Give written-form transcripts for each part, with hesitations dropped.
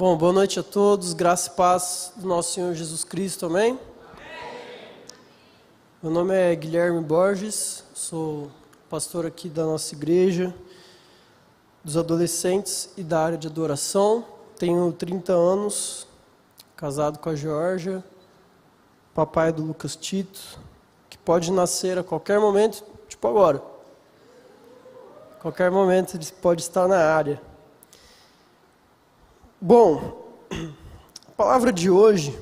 Bom, boa noite a todos, graça e paz do nosso Senhor Jesus Cristo, amém? Meu nome é Guilherme Borges, sou pastor aqui da nossa igreja, dos adolescentes e da área de adoração. Tenho 30 anos, casado com a Georgia, papai do Lucas Tito, que pode nascer a qualquer momento, tipo agora. A qualquer momento ele pode estar na área. Bom, a palavra de hoje,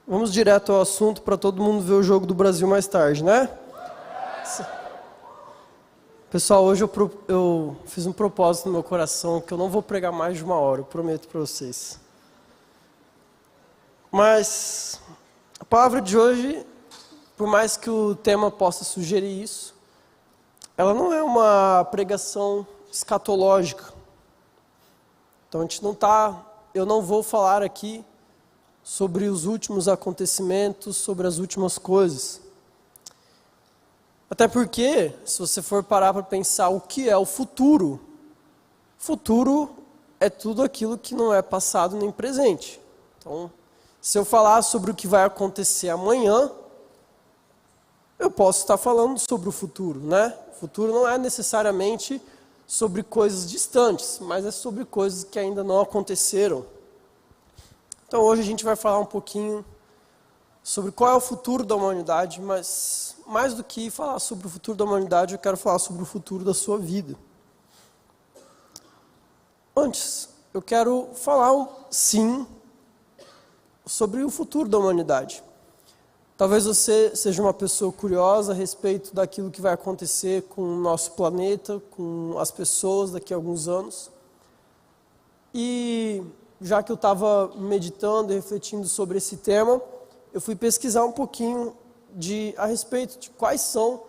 vamos direto ao assunto para todo mundo ver o jogo do Brasil mais tarde, né? Pessoal, hoje eu fiz um propósito no meu coração que eu não vou pregar mais de 1 hora, eu prometo para vocês. Mas a palavra de hoje, por mais que o tema possa sugerir isso, ela não é uma pregação escatológica. Então eu não vou falar aqui sobre os últimos acontecimentos, sobre as últimas coisas. Até porque, se você for parar para pensar o que é o futuro é tudo aquilo que não é passado nem presente. Então, se eu falar sobre o que vai acontecer amanhã, eu posso estar falando sobre o futuro, né? O futuro não é necessariamente sobre coisas distantes, mas é sobre coisas que ainda não aconteceram. Então hoje a gente vai falar um pouquinho sobre qual é o futuro da humanidade, mas mais do que falar sobre o futuro da humanidade, eu quero falar sobre o futuro da sua vida. Antes, eu quero falar, sim, sobre o futuro da humanidade. Talvez você seja uma pessoa curiosa a respeito daquilo que vai acontecer com o nosso planeta, com as pessoas daqui a alguns anos. E já que eu estava meditando e refletindo sobre esse tema, eu fui pesquisar um pouquinho a respeito de quais são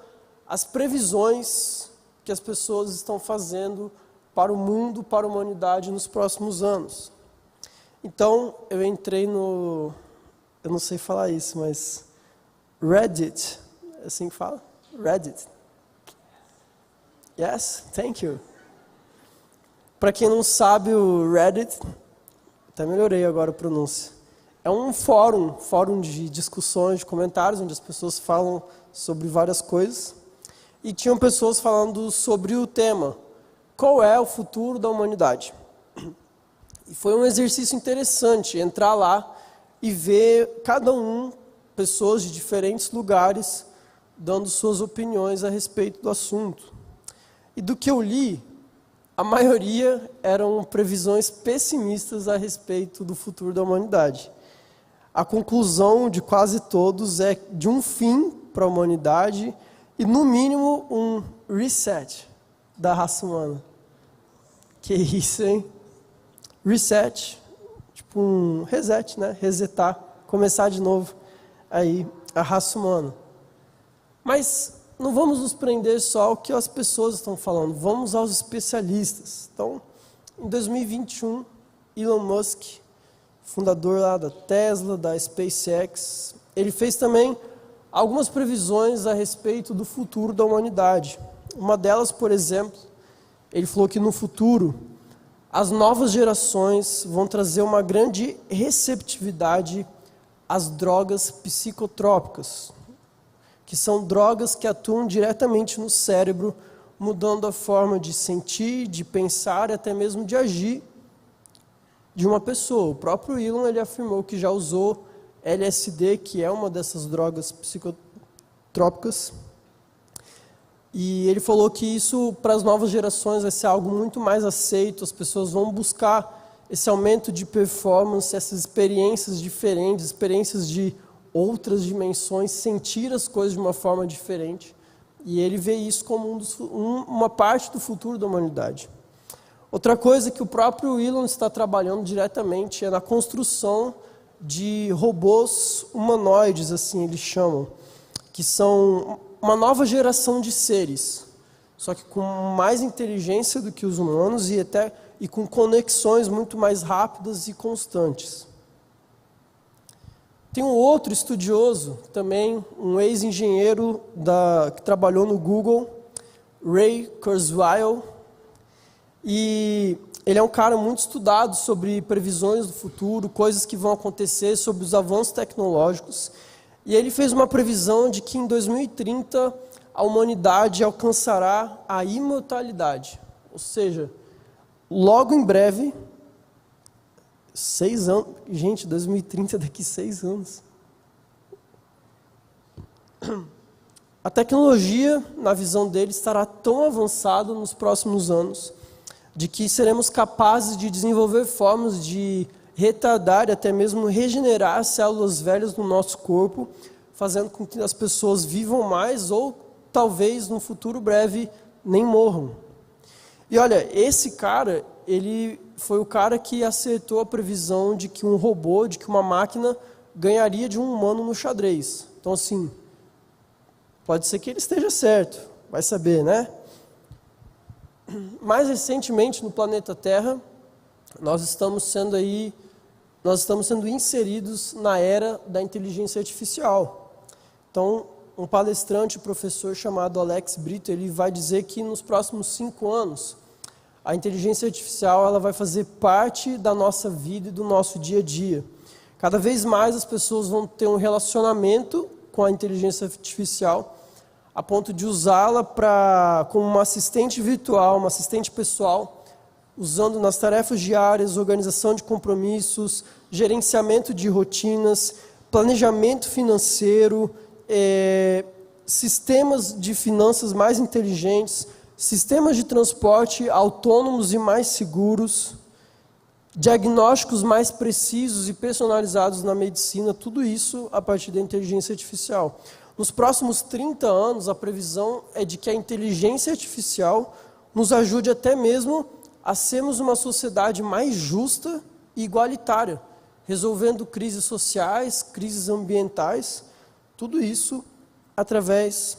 as previsões que as pessoas estão fazendo para o mundo, para a humanidade nos próximos anos. Então, eu entrei eu não sei falar isso, mas Reddit, assim que fala? Reddit. Yes, thank you. Para quem não sabe, o Reddit, até melhorei agora a pronúncia, é um fórum de discussões, de comentários, onde as pessoas falam sobre várias coisas. E tinham pessoas falando sobre o tema, qual é o futuro da humanidade? E foi um exercício interessante entrar lá e ver pessoas de diferentes lugares, dando suas opiniões a respeito do assunto. E do que eu li, a maioria eram previsões pessimistas a respeito do futuro da humanidade. A conclusão de quase todos é de um fim para a humanidade e, no mínimo, um reset da raça humana. Que isso, hein? Reset, tipo um reset, né? Resetar, começar de novo. Aí a raça humana. Mas não vamos nos prender só ao que as pessoas estão falando, vamos aos especialistas. Então, em 2021, Elon Musk, fundador lá da Tesla, da SpaceX, ele fez também algumas previsões a respeito do futuro da humanidade. Uma delas, por exemplo, ele falou que no futuro as novas gerações vão trazer uma grande receptividade as drogas psicotrópicas, que são drogas que atuam diretamente no cérebro, mudando a forma de sentir, de pensar e até mesmo de agir de uma pessoa. O próprio Elon ele afirmou que já usou LSD, que é uma dessas drogas psicotrópicas, e ele falou que isso para as novas gerações vai ser algo muito mais aceito, as pessoas vão buscar esse aumento de performance, essas experiências diferentes, experiências de outras dimensões, sentir as coisas de uma forma diferente. E ele vê isso como uma parte do futuro da humanidade. Outra coisa que o próprio Elon está trabalhando diretamente é na construção de robôs humanoides, assim eles chamam, que são uma nova geração de seres, só que com mais inteligência do que os humanos e com conexões muito mais rápidas e constantes. Tem um outro estudioso, também um ex-engenheiro que trabalhou no Google, Ray Kurzweil, e ele é um cara muito estudado sobre previsões do futuro, coisas que vão acontecer, sobre os avanços tecnológicos. E ele fez uma previsão de que em 2030 a humanidade alcançará a imortalidade. Ou seja, logo em breve, 6 anos... Gente, 2030 daqui 6 anos. A tecnologia, na visão dele, estará tão avançada nos próximos anos, de que seremos capazes de desenvolver formas de retardar e até mesmo regenerar células velhas no nosso corpo, fazendo com que as pessoas vivam mais ou talvez no futuro breve nem morram. E olha, esse cara, ele foi o cara que acertou a previsão de que um robô, de que uma máquina ganharia de um humano no xadrez. Então assim, pode ser que ele esteja certo, vai saber, né? Mais recentemente, no planeta Terra, nós estamos sendo inseridos na era da inteligência artificial. Então, um palestrante, professor chamado Alex Brito, ele vai dizer que nos próximos 5 anos, a inteligência artificial ela vai fazer parte da nossa vida e do nosso dia a dia. Cada vez mais as pessoas vão ter um relacionamento com a inteligência artificial, a ponto de usá-la como uma assistente virtual, uma assistente pessoal, usando nas tarefas diárias, organização de compromissos, gerenciamento de rotinas, planejamento financeiro, sistemas de finanças mais inteligentes, sistemas de transporte autônomos e mais seguros, diagnósticos mais precisos e personalizados na medicina, tudo isso a partir da inteligência artificial. Nos próximos 30 anos, a previsão é de que a inteligência artificial nos ajude até mesmo a sermos uma sociedade mais justa e igualitária, resolvendo crises sociais, crises ambientais, tudo isso através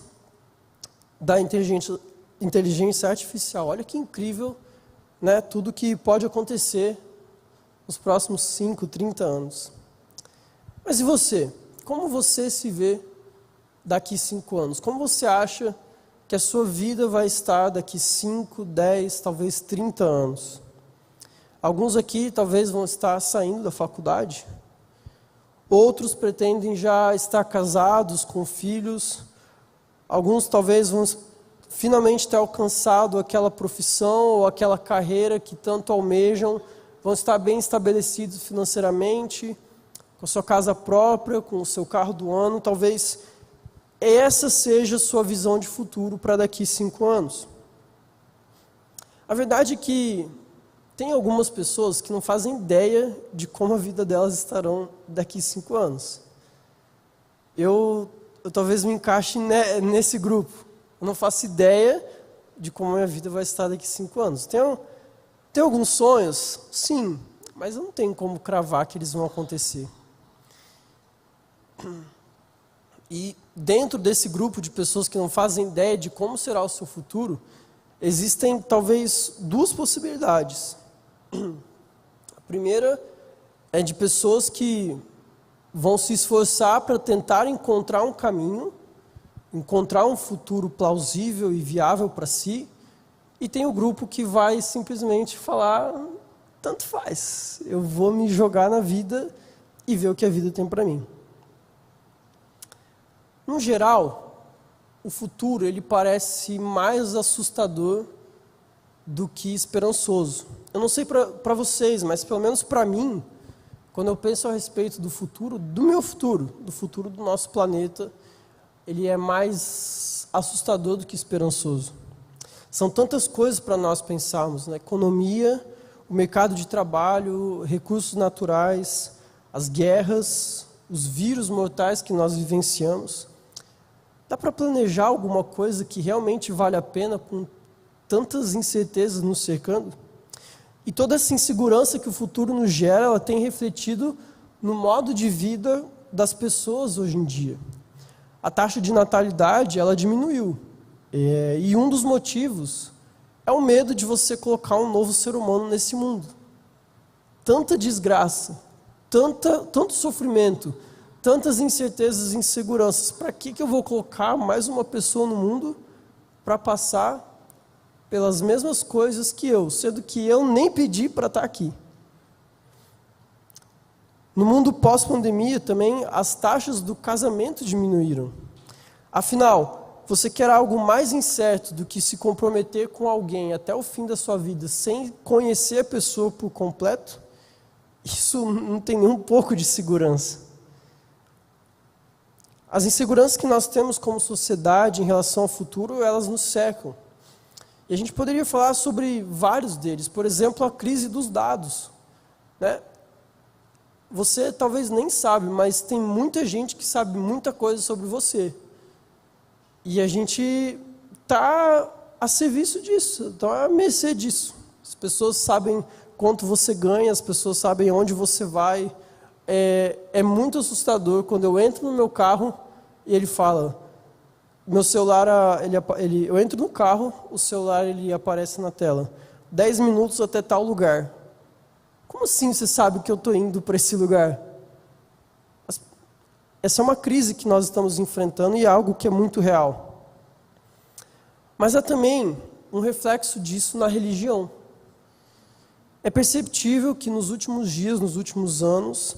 da inteligência artificial. Olha que incrível, né? Tudo que pode acontecer nos próximos 5, 30 anos. Mas e você? Como você se vê daqui 5 anos? Como você acha que a sua vida vai estar daqui 5, 10, talvez 30 anos? Alguns aqui talvez vão estar saindo da faculdade. Outros pretendem já estar casados, com filhos. Alguns talvez vão finalmente ter alcançado aquela profissão ou aquela carreira que tanto almejam. Vão estar bem estabelecidos financeiramente, com a sua casa própria, com o seu carro do ano. Talvez essa seja a sua visão de futuro para daqui 5 anos. A verdade é que tem algumas pessoas que não fazem ideia de como a vida delas estarão daqui 5 anos. Eu talvez me encaixe nesse grupo. Eu não faço ideia de como a minha vida vai estar daqui 5 anos. Tem alguns sonhos? Sim, mas eu não tenho como cravar que eles vão acontecer. E dentro desse grupo de pessoas que não fazem ideia de como será o seu futuro, existem talvez 2 possibilidades. A primeira é de pessoas que vão se esforçar para tentar encontrar um caminho, encontrar um futuro plausível e viável para si, e tem o grupo que vai simplesmente falar, tanto faz, eu vou me jogar na vida e ver o que a vida tem para mim. No geral, o futuro ele parece mais assustador do que esperançoso. Eu não sei para vocês, mas pelo menos para mim, quando eu penso a respeito do futuro, do futuro do nosso planeta, ele é mais assustador do que esperançoso. São tantas coisas para nós pensarmos, né? Economia, o mercado de trabalho, recursos naturais, as guerras, os vírus mortais que nós vivenciamos. Dá para planejar alguma coisa que realmente vale a pena com tantas incertezas nos cercando? E toda essa insegurança que o futuro nos gera, ela tem refletido no modo de vida das pessoas hoje em dia. A taxa de natalidade, ela diminuiu. E um dos motivos é o medo de você colocar um novo ser humano nesse mundo. Tanta desgraça, tanto sofrimento, tantas incertezas e inseguranças. Para que eu vou colocar mais uma pessoa no mundo para passar pelas mesmas coisas que eu, sendo que eu nem pedi para estar aqui. No mundo pós-pandemia também, as taxas do casamento diminuíram. Afinal, você quer algo mais incerto do que se comprometer com alguém até o fim da sua vida sem conhecer a pessoa por completo? Isso não tem nem um pouco de segurança. As inseguranças que nós temos como sociedade em relação ao futuro, elas nos cercam. E a gente poderia falar sobre vários deles. Por exemplo, a crise dos dados, né? Você talvez nem sabe, mas tem muita gente que sabe muita coisa sobre você. E a gente está a serviço disso, está à mercê disso. As pessoas sabem quanto você ganha, as pessoas sabem onde você vai. É muito assustador quando eu entro no meu carro e ele fala, meu celular, eu entro no carro, o celular ele aparece na tela. 10 minutos até tal lugar. Como assim você sabe que eu estou indo para esse lugar? Essa é uma crise que nós estamos enfrentando e é algo que é muito real. Mas há também um reflexo disso na religião. É perceptível que nos últimos dias, nos últimos anos,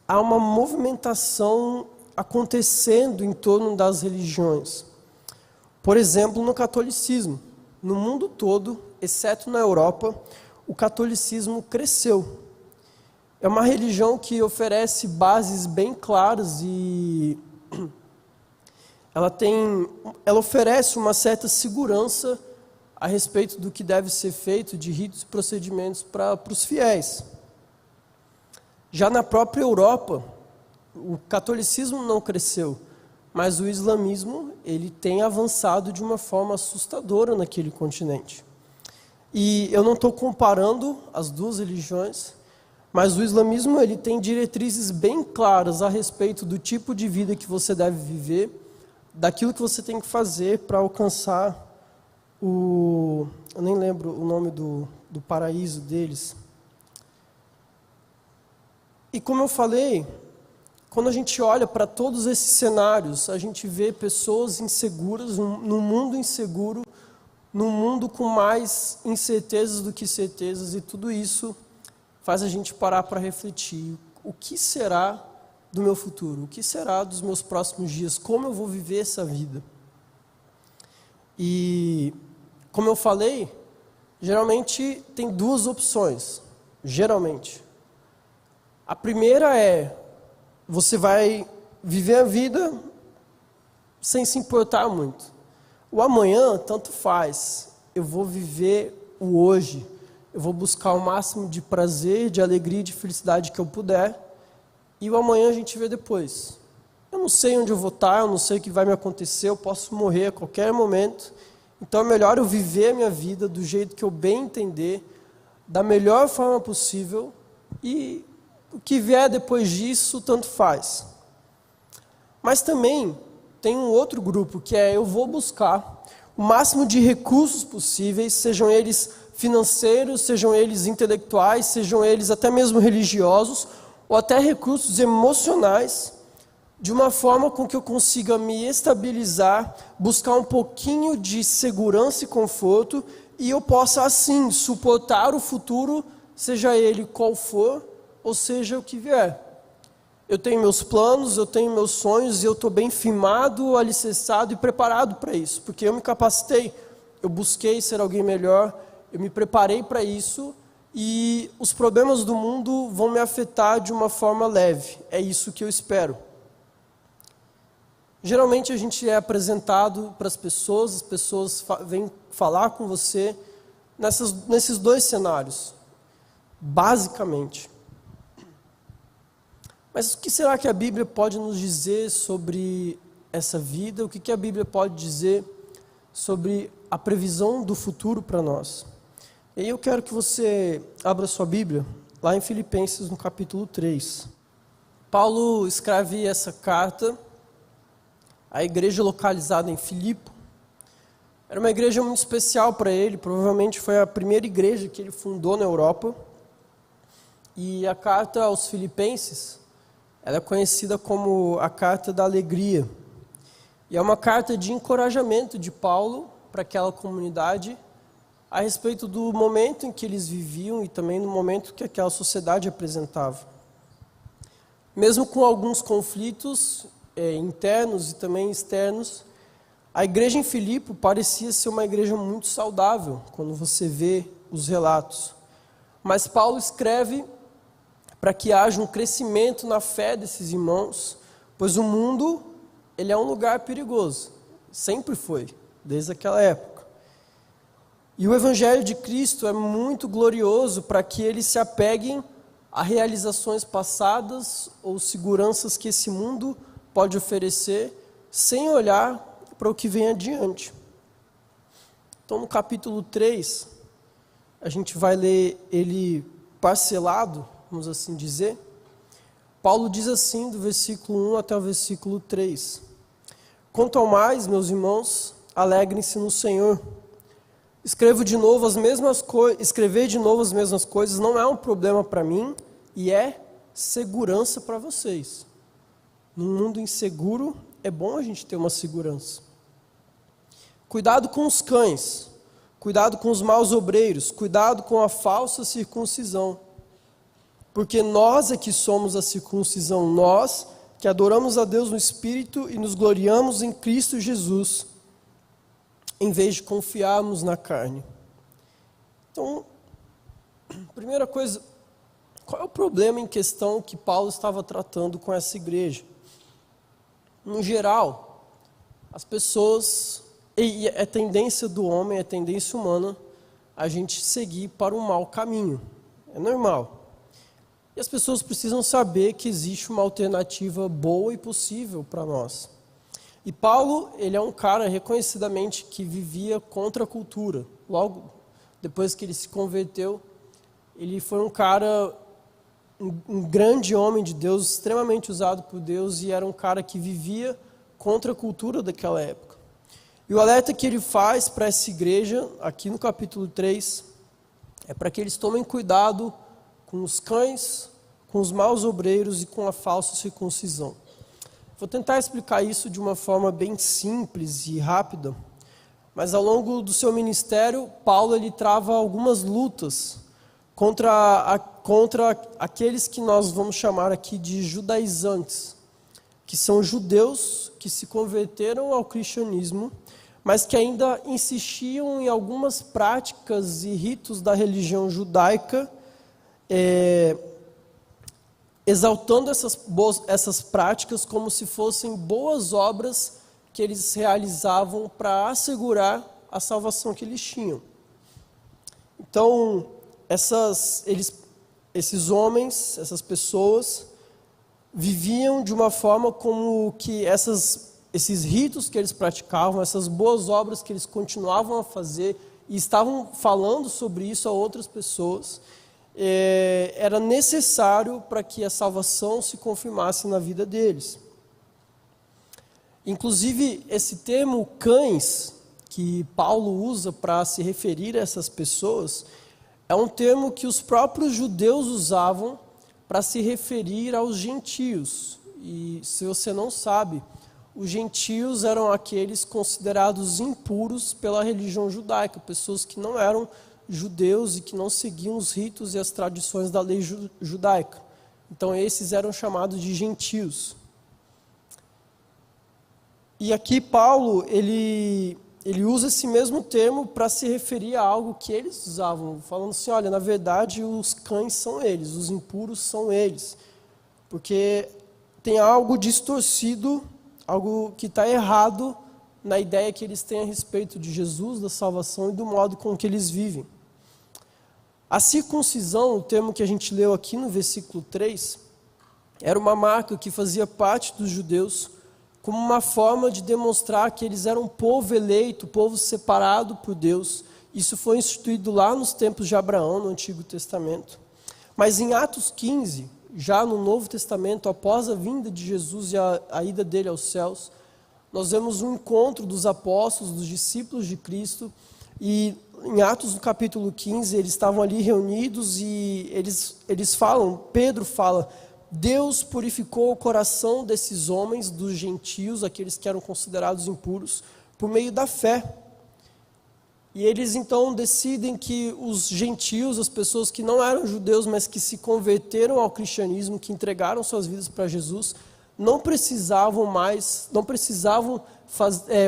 há uma movimentação acontecendo em torno das religiões. Por exemplo, no catolicismo. No mundo todo, exceto na Europa, o catolicismo cresceu. É uma religião que oferece bases bem claras e ela oferece uma certa segurança a respeito do que deve ser feito de ritos e procedimentos para os fiéis. Já na própria Europa, o catolicismo não cresceu, mas o islamismo ele tem avançado de uma forma assustadora naquele continente. E eu não estou comparando as duas religiões, mas o islamismo ele tem diretrizes bem claras a respeito do tipo de vida que você deve viver, daquilo que você tem que fazer para alcançar eu nem lembro o nome do paraíso deles. E como eu falei, quando a gente olha para todos esses cenários, a gente vê pessoas inseguras, num mundo inseguro, num mundo com mais incertezas do que certezas, e tudo isso faz a gente parar para refletir. O que será do meu futuro? O que será dos meus próximos dias? Como eu vou viver essa vida? E, como eu falei, geralmente tem duas opções. Geralmente. A primeira é, você vai viver a vida sem se importar muito. O amanhã, tanto faz. Eu vou viver o hoje. Eu vou buscar o máximo de prazer, de alegria e de felicidade que eu puder. E o amanhã a gente vê depois. Eu não sei onde eu vou estar, eu não sei o que vai me acontecer, eu posso morrer a qualquer momento. Então é melhor eu viver a minha vida do jeito que eu bem entender, da melhor forma possível, e o que vier depois disso, tanto faz. Mas também tem um outro grupo, que é eu vou buscar o máximo de recursos possíveis, sejam eles financeiros, sejam eles intelectuais, sejam eles até mesmo religiosos, ou até recursos emocionais, de uma forma com que eu consiga me estabilizar, buscar um pouquinho de segurança e conforto, e eu possa assim suportar o futuro, seja ele qual for, ou seja o que vier. Eu tenho meus planos, eu tenho meus sonhos, e eu estou bem firmado, alicerçado e preparado para isso, porque eu me capacitei, eu busquei ser alguém melhor, eu me preparei para isso, e os problemas do mundo vão me afetar de uma forma leve, é isso que eu espero. Geralmente a gente é apresentado para as pessoas vêm falar com você nesses dois cenários, basicamente. Mas o que será que a Bíblia pode nos dizer sobre essa vida? O que a Bíblia pode dizer sobre a previsão do futuro para nós? E aí eu quero que você abra sua Bíblia, lá em Filipenses, no capítulo 3. Paulo escreve essa carta à igreja localizada em Filipe. Era uma igreja muito especial para ele, provavelmente foi a primeira igreja que ele fundou na Europa. E a carta aos Filipenses, ela é conhecida como a carta da alegria. E é uma carta de encorajamento de Paulo para aquela comunidade, a respeito do momento em que eles viviam e também do momento que aquela sociedade apresentava. Mesmo com alguns conflitos internos e também externos, a igreja em Filipe parecia ser uma igreja muito saudável, quando você vê os relatos. Mas Paulo escreve para que haja um crescimento na fé desses irmãos, pois o mundo ele é um lugar perigoso, sempre foi, desde aquela época. E o Evangelho de Cristo é muito glorioso para que eles se apeguem a realizações passadas ou seguranças que esse mundo pode oferecer, sem olhar para o que vem adiante. Então, no capítulo 3, a gente vai ler ele parcelado, vamos assim dizer. Paulo diz assim, do versículo 1 até o versículo 3. Quanto ao mais, meus irmãos, alegrem-se no Senhor. Escrever de novo as mesmas coisas não é um problema para mim e é segurança para vocês. Num mundo inseguro, é bom a gente ter uma segurança. Cuidado com os cães, cuidado com os maus obreiros, cuidado com a falsa circuncisão. Porque nós é que somos a circuncisão, nós que adoramos a Deus no Espírito e nos gloriamos em Cristo Jesus, em vez de confiarmos na carne. Então, primeira coisa, qual é o problema em questão que Paulo estava tratando com essa igreja? No geral, as pessoas, e é tendência do homem, é tendência humana, a gente seguir para um mau caminho. É normal. E as pessoas precisam saber que existe uma alternativa boa e possível para nós. E Paulo, ele é um cara reconhecidamente que vivia contra a cultura. Logo depois que ele se converteu, ele foi um cara, um grande homem de Deus, extremamente usado por Deus, e era um cara que vivia contra a cultura daquela época. E o alerta que ele faz para essa igreja, aqui no capítulo 3, é para que eles tomem cuidado com os cães, com os maus obreiros e com a falsa circuncisão. Vou tentar explicar isso de uma forma bem simples e rápida, mas ao longo do seu ministério, Paulo ele trava algumas lutas contra aqueles que nós vamos chamar aqui de judaizantes, que são judeus que se converteram ao cristianismo, mas que ainda insistiam em algumas práticas e ritos da religião judaica, exaltando essas práticas como se fossem boas obras que eles realizavam para assegurar a salvação que eles tinham. Então, esses homens, essas pessoas, viviam de uma forma como que esses ritos que eles praticavam, essas boas obras que eles continuavam a fazer e estavam falando sobre isso a outras pessoas, era necessário para que a salvação se confirmasse na vida deles. Inclusive, esse termo cães, que Paulo usa para se referir a essas pessoas, é um termo que os próprios judeus usavam para se referir aos gentios. E se você não sabe, os gentios eram aqueles considerados impuros pela religião judaica, pessoas que não eram judeus e que não seguiam os ritos e as tradições da lei judaica. Então esses eram chamados de gentios. E aqui Paulo, ele usa esse mesmo termo para se referir a algo que eles usavam, falando assim, olha, na verdade os cães são eles, os impuros são eles, porque tem algo distorcido, algo que está errado na ideia que eles têm a respeito de Jesus, da salvação e do modo com que eles vivem. A circuncisão, o termo que a gente leu aqui no versículo 3, era uma marca que fazia parte dos judeus como uma forma de demonstrar que eles eram um povo eleito, povo separado por Deus. Isso foi instituído lá nos tempos de Abraão, no Antigo Testamento. Mas em Atos 15, já no Novo Testamento, após a vinda de Jesus e a ida dele aos céus, nós vemos um encontro dos apóstolos, dos discípulos de Cristo, e em Atos, no capítulo 15, eles estavam ali reunidos e eles falam, Pedro fala, Deus purificou o coração desses homens, dos gentios, aqueles que eram considerados impuros, por meio da fé. E eles então decidem que os gentios, as pessoas que não eram judeus, mas que se converteram ao cristianismo, que entregaram suas vidas para Jesus, não precisavam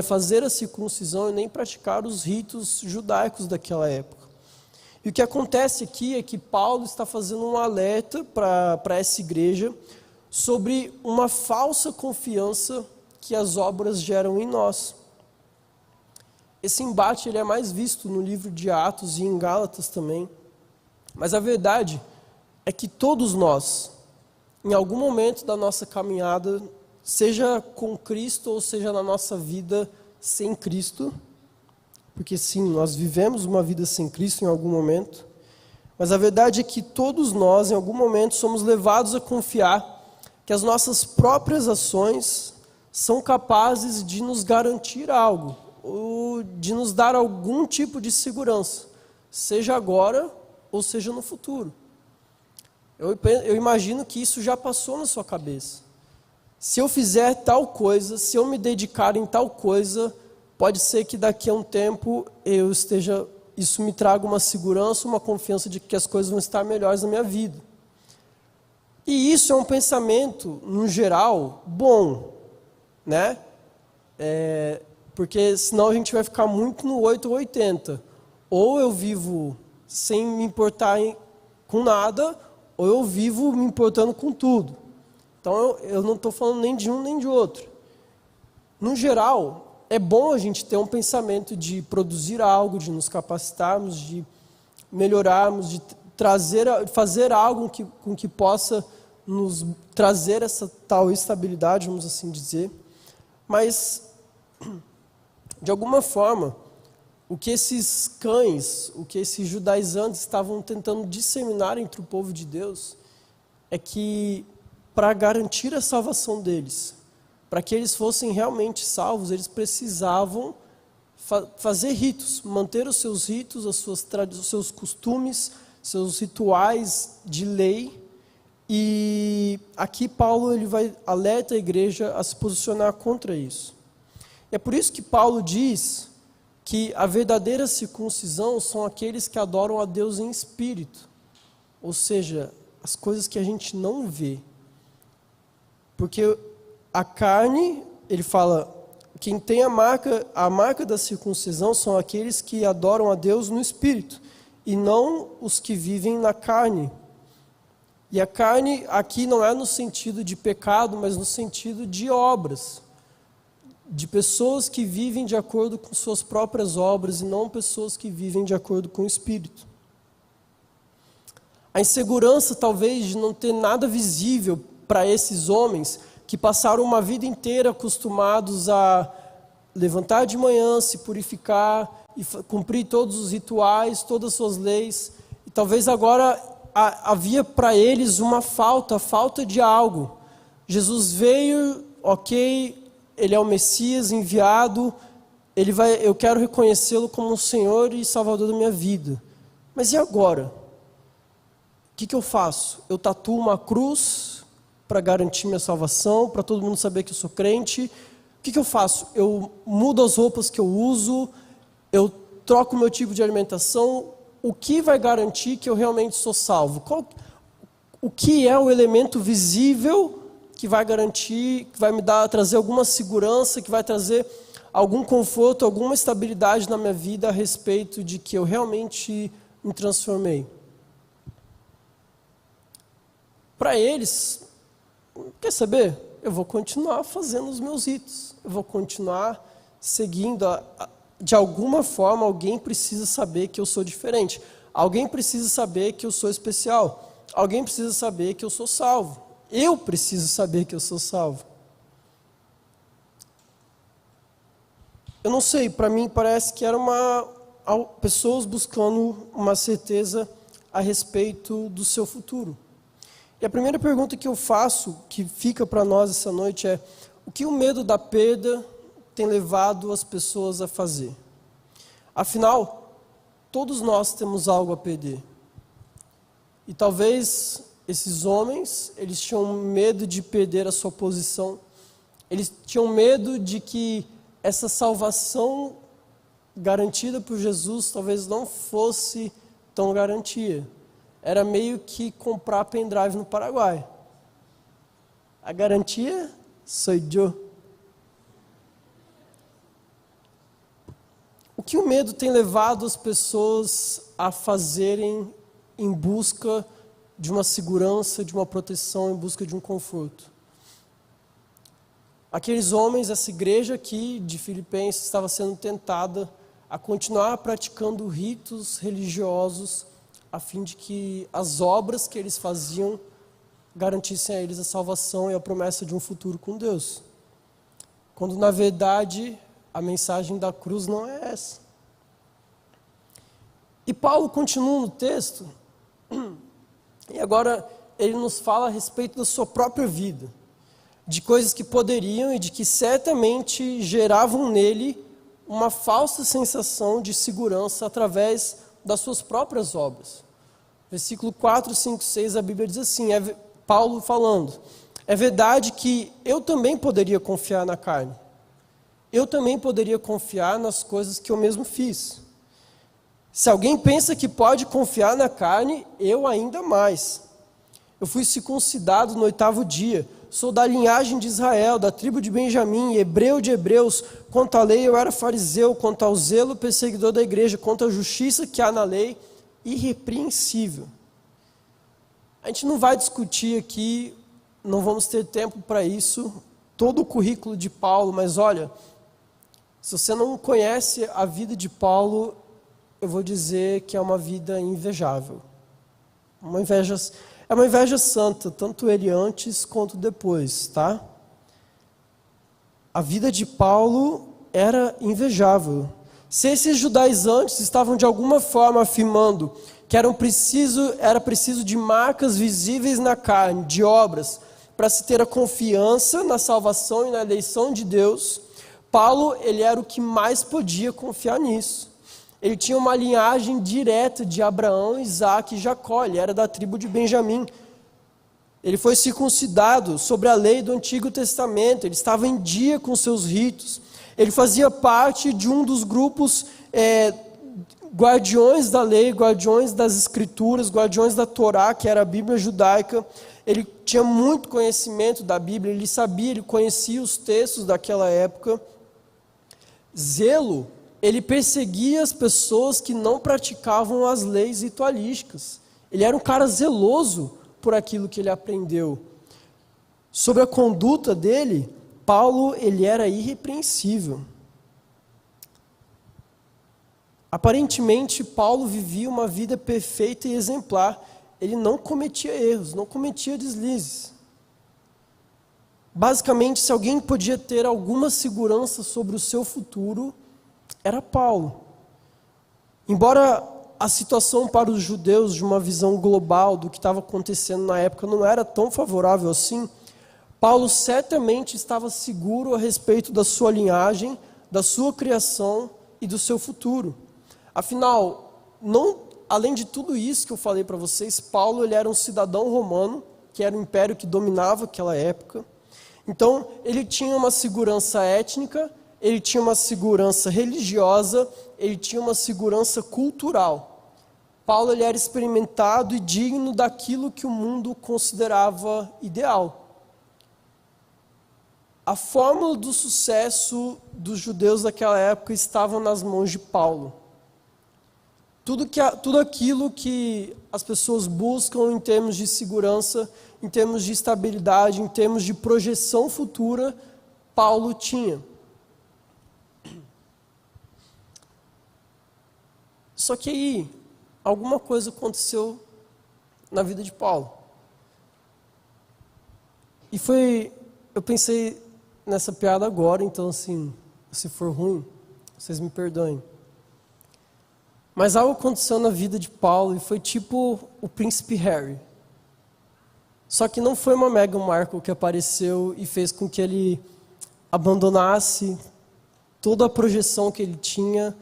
fazer a circuncisão e nem praticar os ritos judaicos daquela época. E o que acontece aqui é que Paulo está fazendo um alerta para essa igreja sobre uma falsa confiança que as obras geram em nós. Esse embate ele é mais visto no livro de Atos e em Gálatas também. Mas a verdade é que todos nós, em algum momento da nossa caminhada, seja com Cristo ou seja na nossa vida sem Cristo, porque sim, nós vivemos uma vida sem Cristo em algum momento, mas a verdade é que todos nós, em algum momento, somos levados a confiar que as nossas próprias ações são capazes de nos garantir algo, ou de nos dar algum tipo de segurança, seja agora ou seja no futuro. Eu imagino que isso já passou na sua cabeça. Se eu fizer tal coisa, se eu me dedicar em tal coisa, pode ser que daqui a um tempo isso me traga uma segurança, uma confiança de que as coisas vão estar melhores na minha vida. E isso é um pensamento, no geral, bom, né? Porque senão a gente vai ficar muito no 8 ou 80. Ou eu vivo sem me importar com nada, ou eu vivo me importando com tudo. Então eu não estou falando nem de um nem de outro. No geral, é bom a gente ter um pensamento de produzir algo, de nos capacitarmos, de melhorarmos, de fazer algo com que possa nos trazer essa tal estabilidade, vamos assim dizer. Mas, de alguma forma, o que esses cães, o que esses judaizantes estavam tentando disseminar entre o povo de Deus, é que para garantir a salvação deles, para que eles fossem realmente salvos, eles precisavam fazer ritos, manter os seus ritos, os seus costumes, seus rituais de lei. E aqui Paulo ele alerta a igreja a se posicionar contra isso. É por isso que Paulo diz que a verdadeira circuncisão são aqueles que adoram a Deus em espírito, ou seja, as coisas que a gente não vê. Porque a carne, ele fala, quem tem a marca da circuncisão são aqueles que adoram a Deus no espírito, e não os que vivem na carne. E a carne aqui não é no sentido de pecado, mas no sentido de obras, de pessoas que vivem de acordo com suas próprias obras e não pessoas que vivem de acordo com o Espírito. A insegurança talvez de não ter nada visível para esses homens que passaram uma vida inteira acostumados a levantar de manhã, se purificar e cumprir todos os rituais, todas as suas leis, e talvez agora havia para eles uma falta de algo. Jesus veio, ok, ele é o Messias enviado, eu quero reconhecê-lo como o Senhor e Salvador da minha vida. Mas e agora? O que eu faço? Eu tatuo uma cruz para garantir minha salvação, para todo mundo saber que eu sou crente? O que eu faço? Eu mudo as roupas que eu uso, eu troco o meu tipo de alimentação? O que vai garantir que eu realmente sou salvo? O que é o elemento visível que vai garantir, que vai trazer alguma segurança, que vai trazer algum conforto, alguma estabilidade na minha vida a respeito de que eu realmente me transformei? Para eles, quer saber? Eu vou continuar fazendo os meus ritos, eu vou continuar seguindo de alguma forma. Alguém precisa saber que eu sou diferente. Alguém precisa saber que eu sou especial. Alguém precisa saber que eu sou salvo. Eu preciso saber que eu sou salvo. Eu não sei, para mim parece que era pessoas buscando uma certeza a respeito do seu futuro. E a primeira pergunta que eu faço, que fica para nós essa noite é: o que o medo da perda tem levado as pessoas a fazer? Afinal, todos nós temos algo a perder. E talvez esses homens, eles tinham medo de perder a sua posição. Eles tinham medo de que essa salvação garantida por Jesus talvez não fosse tão garantia. Era meio que comprar pendrive no Paraguai. A garantia sou eu. O que o medo tem levado as pessoas a fazerem em busca de uma segurança, de uma proteção, em busca de um conforto? Aqueles homens, essa igreja aqui de Filipenses estava sendo tentada a continuar praticando ritos religiosos a fim de que as obras que eles faziam garantissem a eles a salvação e a promessa de um futuro com Deus. Quando, na verdade, a mensagem da cruz não é essa. E Paulo continua no texto, e agora ele nos fala a respeito da sua própria vida, de coisas que poderiam e de que certamente geravam nele uma falsa sensação de segurança através das suas próprias obras. Versículo 4, 5, 6, a Bíblia diz assim, Paulo falando, é verdade que eu também poderia confiar na carne. Eu também poderia confiar nas coisas que eu mesmo fiz. Se alguém pensa que pode confiar na carne, eu ainda mais. Eu fui circuncidado no 8º dia, sou da linhagem de Israel, da tribo de Benjamim, hebreu de hebreus. Quanto à lei eu era fariseu, quanto ao zelo perseguidor da igreja, quanto à justiça que há na lei, irrepreensível. A gente não vai discutir aqui, não vamos ter tempo para isso, todo o currículo de Paulo, mas olha, se você não conhece a vida de Paulo, eu vou dizer que é uma vida invejável. É uma inveja santa, tanto ele antes quanto depois, tá? A vida de Paulo era invejável. Se esses judaizantes estavam de alguma forma afirmando que era preciso de marcas visíveis na carne, de obras, para se ter a confiança na salvação e na eleição de Deus, Paulo, ele era o que mais podia confiar nisso. Ele tinha uma linhagem direta de Abraão, Isaac e Jacó, ele era da tribo de Benjamim. Ele foi circuncidado sobre a lei do Antigo Testamento, ele estava em dia com seus ritos, ele fazia parte de um dos grupos guardiões da lei, guardiões das escrituras, guardiões da Torá, que era a Bíblia judaica. Ele tinha muito conhecimento da Bíblia, ele conhecia os textos daquela época. Zelo, ele perseguia as pessoas que não praticavam as leis ritualísticas. Ele era um cara zeloso por aquilo que ele aprendeu. Sobre a conduta dele, Paulo, ele era irrepreensível. Aparentemente, Paulo vivia uma vida perfeita e exemplar. Ele não cometia erros, não cometia deslizes. Basicamente, se alguém podia ter alguma segurança sobre o seu futuro, era Paulo. Embora a situação para os judeus, de uma visão global do que estava acontecendo na época, não era tão favorável assim, Paulo certamente estava seguro a respeito da sua linhagem, da sua criação e do seu futuro. Afinal, além de tudo isso que eu falei para vocês, Paulo ele era um cidadão romano, que era o império que dominava aquela época. Então, ele tinha uma segurança étnica, ele tinha uma segurança religiosa, ele tinha uma segurança cultural. Paulo ele era experimentado e digno daquilo que o mundo considerava ideal. A fórmula do sucesso dos judeus daquela época estava nas mãos de Paulo. Tudo aquilo que as pessoas buscam em termos de segurança, em termos de estabilidade, em termos de projeção futura, Paulo tinha. Só que aí, alguma coisa aconteceu na vida de Paulo. Eu pensei nessa piada agora, então assim, se for ruim, vocês me perdoem. Mas algo aconteceu na vida de Paulo e foi tipo o príncipe Harry. Só que não foi uma Meghan Markle que apareceu e fez com que ele abandonasse toda a projeção que ele tinha,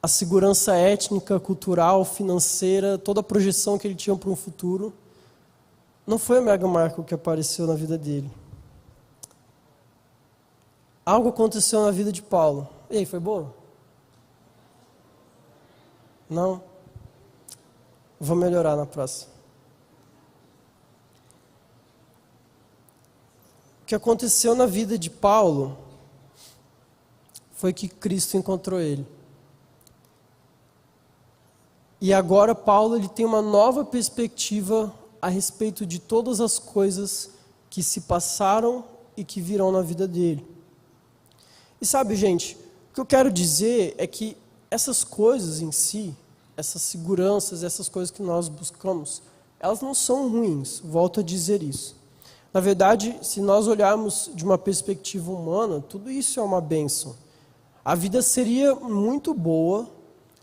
a segurança étnica, cultural, financeira, toda a projeção que ele tinha para um futuro. Não foi a Meghan Markle que apareceu na vida dele. Algo aconteceu na vida de Paulo. E aí, foi boa? Não? Vou melhorar na próxima. O que aconteceu na vida de Paulo foi que Cristo encontrou ele. E agora Paulo ele tem uma nova perspectiva a respeito de todas as coisas que se passaram e que virão na vida dele. E sabe, gente, o que eu quero dizer é que essas coisas em si, essas seguranças, essas coisas que nós buscamos, elas não são ruins, volto a dizer isso. Na verdade, se nós olharmos de uma perspectiva humana, tudo isso é uma bênção. A vida seria muito boa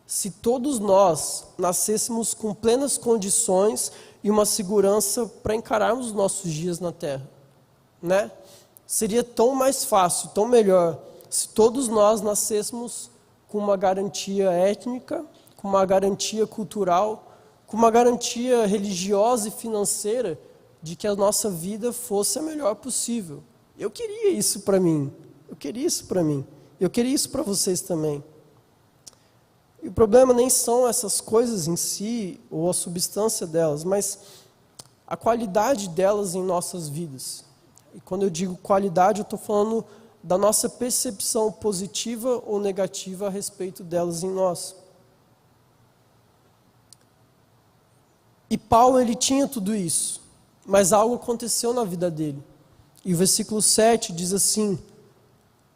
se todos nós nascêssemos com plenas condições e uma segurança para encararmos os nossos dias na Terra, né? Seria tão mais fácil, tão melhor, se todos nós nascêssemos com uma garantia étnica, com uma garantia cultural, com uma garantia religiosa e financeira de que a nossa vida fosse a melhor possível. Eu queria isso para mim. Eu queria isso para mim. Eu queria isso para vocês também. E o problema nem são essas coisas em si, ou a substância delas, mas a qualidade delas em nossas vidas. E quando eu digo qualidade, eu estou falando da nossa percepção positiva ou negativa a respeito delas em nós. E Paulo, ele tinha tudo isso, mas algo aconteceu na vida dele. E o versículo 7 diz assim: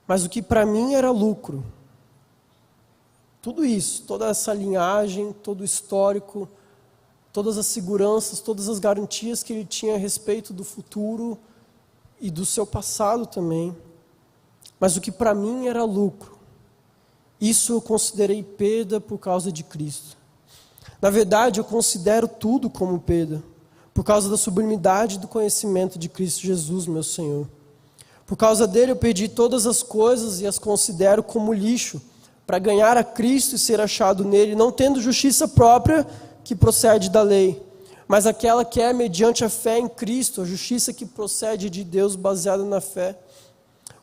mas o que para mim era lucro, tudo isso, toda essa linhagem, todo o histórico, todas as seguranças, todas as garantias que ele tinha a respeito do futuro e do seu passado também, mas o que para mim era lucro, isso eu considerei perda por causa de Cristo. Na verdade, eu considero tudo como perda, por causa da sublimidade do conhecimento de Cristo Jesus, meu Senhor. Por causa dele eu perdi todas as coisas e as considero como lixo, para ganhar a Cristo e ser achado nele, não tendo justiça própria que procede da lei, mas aquela que é mediante a fé em Cristo, a justiça que procede de Deus baseada na fé.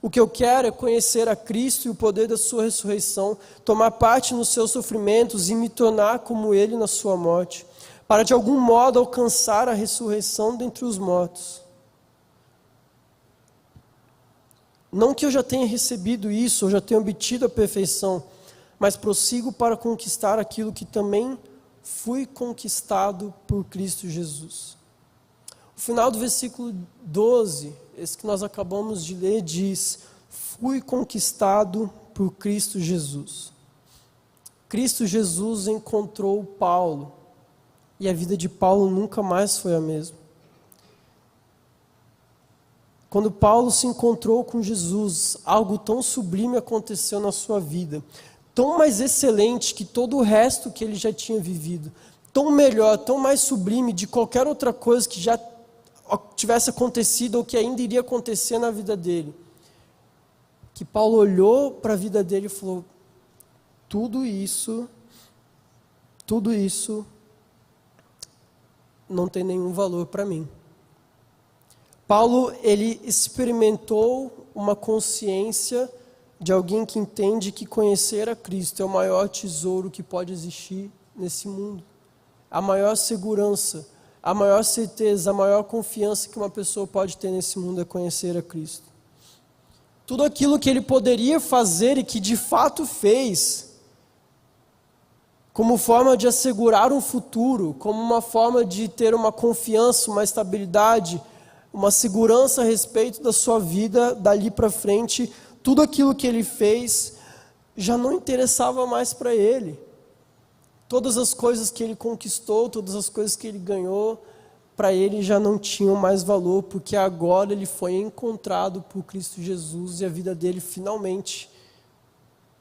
O que eu quero é conhecer a Cristo e o poder da sua ressurreição, tomar parte nos seus sofrimentos e me tornar como ele na sua morte, para de algum modo alcançar a ressurreição dentre os mortos. Não que eu já tenha recebido isso, ou já tenha obtido a perfeição, mas prossigo para conquistar aquilo que também fui conquistado por Cristo Jesus. O final do versículo 12, esse que nós acabamos de ler, diz: fui conquistado por Cristo Jesus. Cristo Jesus encontrou Paulo, e a vida de Paulo nunca mais foi a mesma. Quando Paulo se encontrou com Jesus, algo tão sublime aconteceu na sua vida, tão mais excelente que todo o resto que ele já tinha vivido, tão melhor, tão mais sublime de qualquer outra coisa que já tivesse acontecido ou que ainda iria acontecer na vida dele, que Paulo olhou para a vida dele e falou: tudo isso não tem nenhum valor para mim. Paulo, ele experimentou uma consciência de alguém que entende que conhecer a Cristo é o maior tesouro que pode existir nesse mundo. A maior segurança, a maior certeza, a maior confiança que uma pessoa pode ter nesse mundo é conhecer a Cristo. Tudo aquilo que ele poderia fazer e que de fato fez, como forma de assegurar um futuro, como uma forma de ter uma confiança, uma estabilidade, uma segurança a respeito da sua vida dali para frente, tudo aquilo que ele fez já não interessava mais para ele. Todas as coisas que ele conquistou, todas as coisas que ele ganhou, para ele já não tinham mais valor, porque agora ele foi encontrado por Cristo Jesus e a vida dele finalmente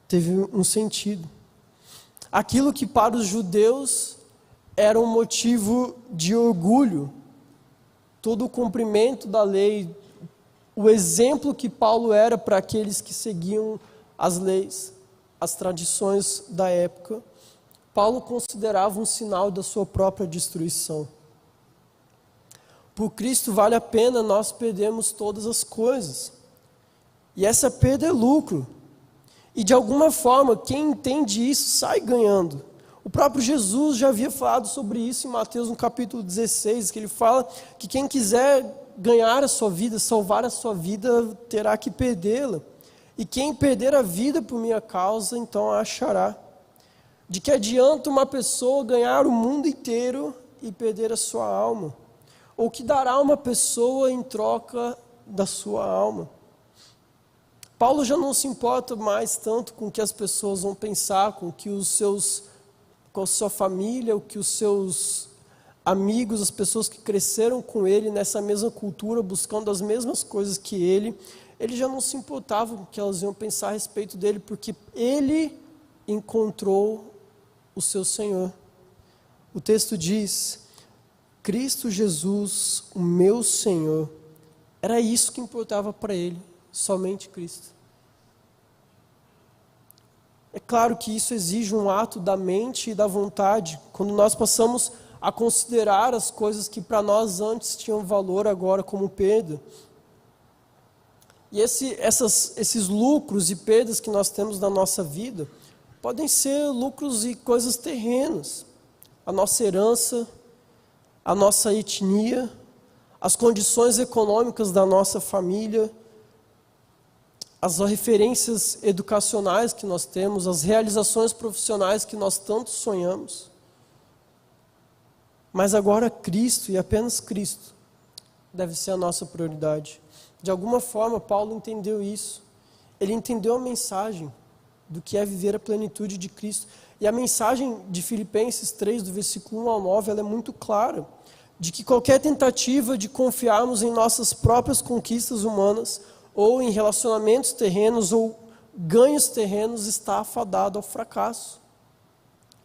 teve um sentido. Aquilo que para os judeus era um motivo de orgulho, todo o cumprimento da lei, o exemplo que Paulo era para aqueles que seguiam as leis, as tradições da época, Paulo considerava um sinal da sua própria destruição. Por Cristo vale a pena nós perdermos todas as coisas. E essa perda é lucro. E de alguma forma, quem entende isso sai ganhando. O próprio Jesus já havia falado sobre isso em Mateus no capítulo 16, que ele fala que quem quiser ganhar a sua vida, salvar a sua vida, terá que perdê-la. E quem perder a vida por minha causa, então a achará. De que adianta uma pessoa ganhar o mundo inteiro e perder a sua alma? Ou que dará uma pessoa em troca da sua alma? Paulo já não se importa mais tanto com o que as pessoas vão pensar, com a sua família, o que os seus amigos, as pessoas que cresceram com ele nessa mesma cultura, buscando as mesmas coisas que ele já não se importava com o que elas iam pensar a respeito dele, porque ele encontrou o seu Senhor. O texto diz: Cristo Jesus, o meu Senhor. Era isso que importava para ele, somente Cristo. É claro que isso exige um ato da mente e da vontade, quando nós passamos a considerar as coisas que para nós antes tinham valor, agora como perda. E esses lucros e perdas que nós temos na nossa vida podem ser lucros e coisas terrenas. A nossa herança, a nossa etnia, as condições econômicas da nossa família, as referências educacionais que nós temos, as realizações profissionais que nós tanto sonhamos. Mas agora Cristo, e apenas Cristo, deve ser a nossa prioridade. De alguma forma, Paulo entendeu isso. Ele entendeu a mensagem do que é viver a plenitude de Cristo. E a mensagem de Filipenses 3, do versículo 1 ao 9, ela é muito clara, de que qualquer tentativa de confiarmos em nossas próprias conquistas humanas, ou em relacionamentos terrenos, ou ganhos terrenos, está afadado ao fracasso.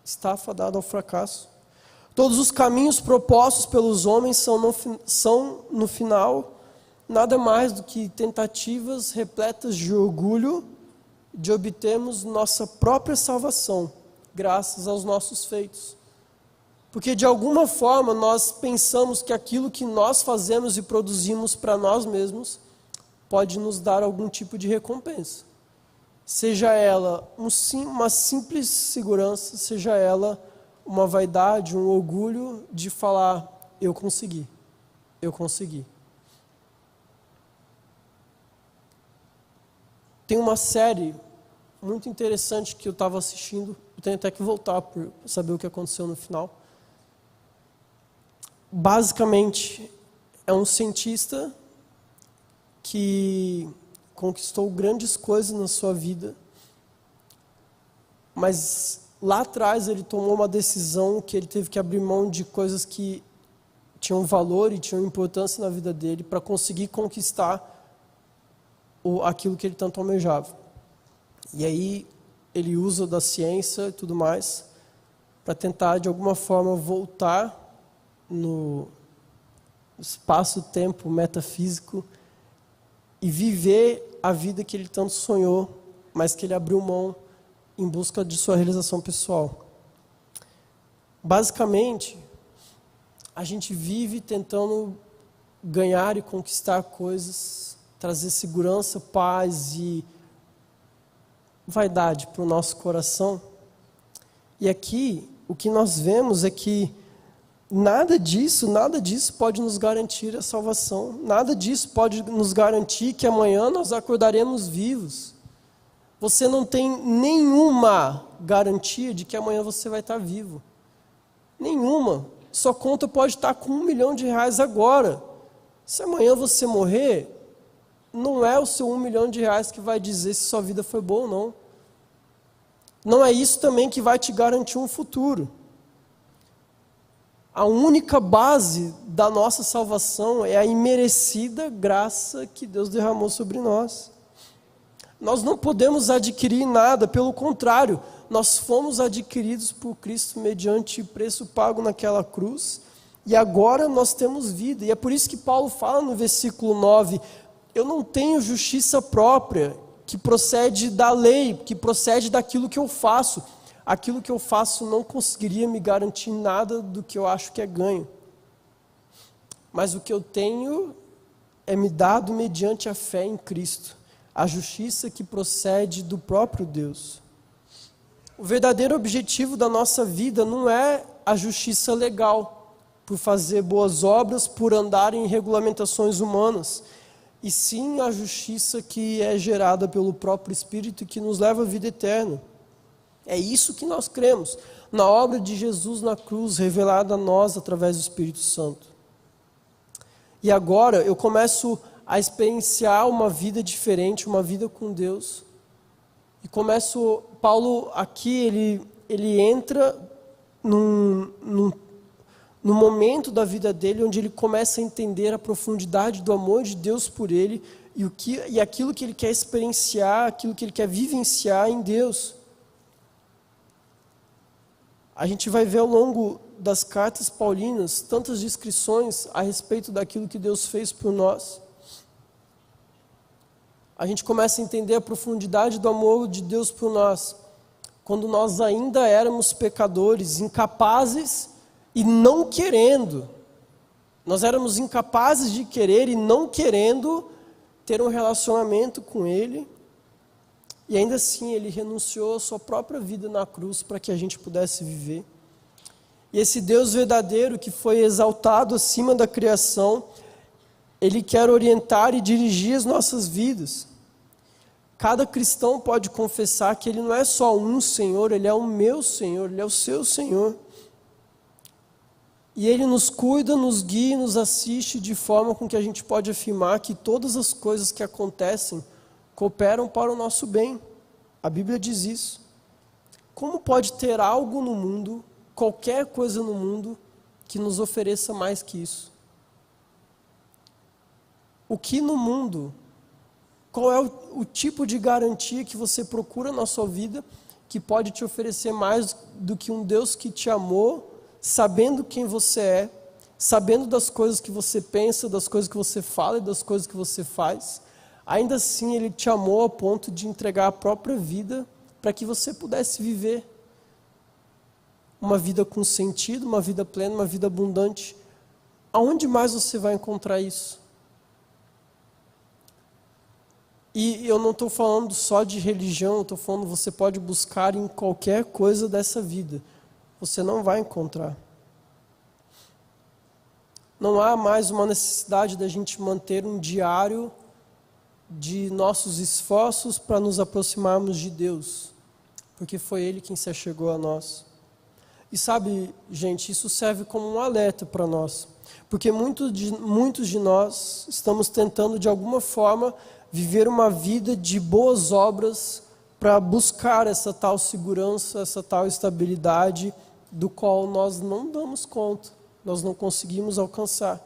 Está afadado ao fracasso. Todos os caminhos propostos pelos homens são, no final, nada mais do que tentativas repletas de orgulho de obtermos nossa própria salvação, graças aos nossos feitos. Porque de alguma forma nós pensamos que aquilo que nós fazemos e produzimos para nós mesmos pode nos dar algum tipo de recompensa. Seja ela uma simples segurança, seja ela uma vaidade, um orgulho de falar: eu consegui, eu consegui. Tem uma série muito interessante que eu estava assistindo, eu tenho até que voltar para saber o que aconteceu no final. Basicamente, é um cientista que conquistou grandes coisas na sua vida, mas lá atrás ele tomou uma decisão que ele teve que abrir mão de coisas que tinham valor e tinham importância na vida dele para conseguir conquistar aquilo que ele tanto almejava. E aí ele usa da ciência e tudo mais para tentar de alguma forma voltar no espaço-tempo metafísico e viver a vida que ele tanto sonhou, mas que ele abriu mão em busca de sua realização pessoal. Basicamente, a gente vive tentando ganhar e conquistar coisas, trazer segurança, paz e vaidade para o nosso coração. E aqui, o que nós vemos é que nada disso pode nos garantir a salvação. Nada disso pode nos garantir que amanhã nós acordaremos vivos. Você não tem nenhuma garantia de que amanhã você vai estar vivo. Nenhuma. Sua conta pode estar com R$1 milhão agora. Se amanhã você morrer, não é o seu R$1 milhão que vai dizer se sua vida foi boa ou não. Não é isso também que vai te garantir um futuro. A única base da nossa salvação é a imerecida graça que Deus derramou sobre nós. Nós não podemos adquirir nada, pelo contrário, nós fomos adquiridos por Cristo mediante o preço pago naquela cruz, e agora nós temos vida. E é por isso que Paulo fala no versículo 9, eu não tenho justiça própria, que procede da lei, que procede daquilo que eu faço. Aquilo que eu faço não conseguiria me garantir nada do que eu acho que é ganho. Mas o que eu tenho é me dado mediante a fé em Cristo, a justiça que procede do próprio Deus. O verdadeiro objetivo da nossa vida não é a justiça legal, por fazer boas obras, por andar em regulamentações humanas, e sim a justiça que é gerada pelo próprio Espírito e que nos leva à vida eterna. É isso que nós cremos, na obra de Jesus na cruz, revelada a nós através do Espírito Santo. E agora eu começo a experienciar uma vida diferente, uma vida com Deus. E Paulo aqui, ele entra num momento da vida dele onde ele começa a entender a profundidade do amor de Deus por ele e aquilo que ele quer experienciar, aquilo que ele quer vivenciar em Deus. A gente vai ver ao longo das cartas paulinas tantas descrições a respeito daquilo que Deus fez por nós. A gente começa a entender a profundidade do amor de Deus por nós, quando nós ainda éramos pecadores, incapazes e não querendo. Nós éramos incapazes de querer e não querendo ter um relacionamento com Ele. E ainda assim Ele renunciou à sua própria vida na cruz para que a gente pudesse viver. E esse Deus verdadeiro que foi exaltado acima da criação, Ele quer orientar e dirigir as nossas vidas. Cada cristão pode confessar que Ele não é só um Senhor, Ele é o meu Senhor, Ele é o seu Senhor. E Ele nos cuida, nos guia e nos assiste de forma com que a gente pode afirmar que todas as coisas que acontecem cooperam para o nosso bem. A Bíblia diz isso. Como pode ter algo no mundo, qualquer coisa no mundo, que nos ofereça mais que isso? O que no mundo, qual é o tipo de garantia que você procura na sua vida que pode te oferecer mais do que um Deus que te amou, sabendo quem você é, sabendo das coisas que você pensa, das coisas que você fala e das coisas que você faz? Ainda assim, Ele te amou ao ponto de entregar a própria vida para que você pudesse viver uma vida com sentido, uma vida plena, uma vida abundante. Aonde mais você vai encontrar isso? E eu não estou falando só de religião, eu estou falando que você pode buscar em qualquer coisa dessa vida. Você não vai encontrar. Não há mais uma necessidade da gente manter um diário de nossos esforços para nos aproximarmos de Deus, porque foi Ele quem se achegou a nós. E sabe, gente, isso serve como um alerta para nós, porque muitos de nós estamos tentando de alguma forma viver uma vida de boas obras para buscar essa tal segurança, essa tal estabilidade do qual nós não damos conta, nós não conseguimos alcançar.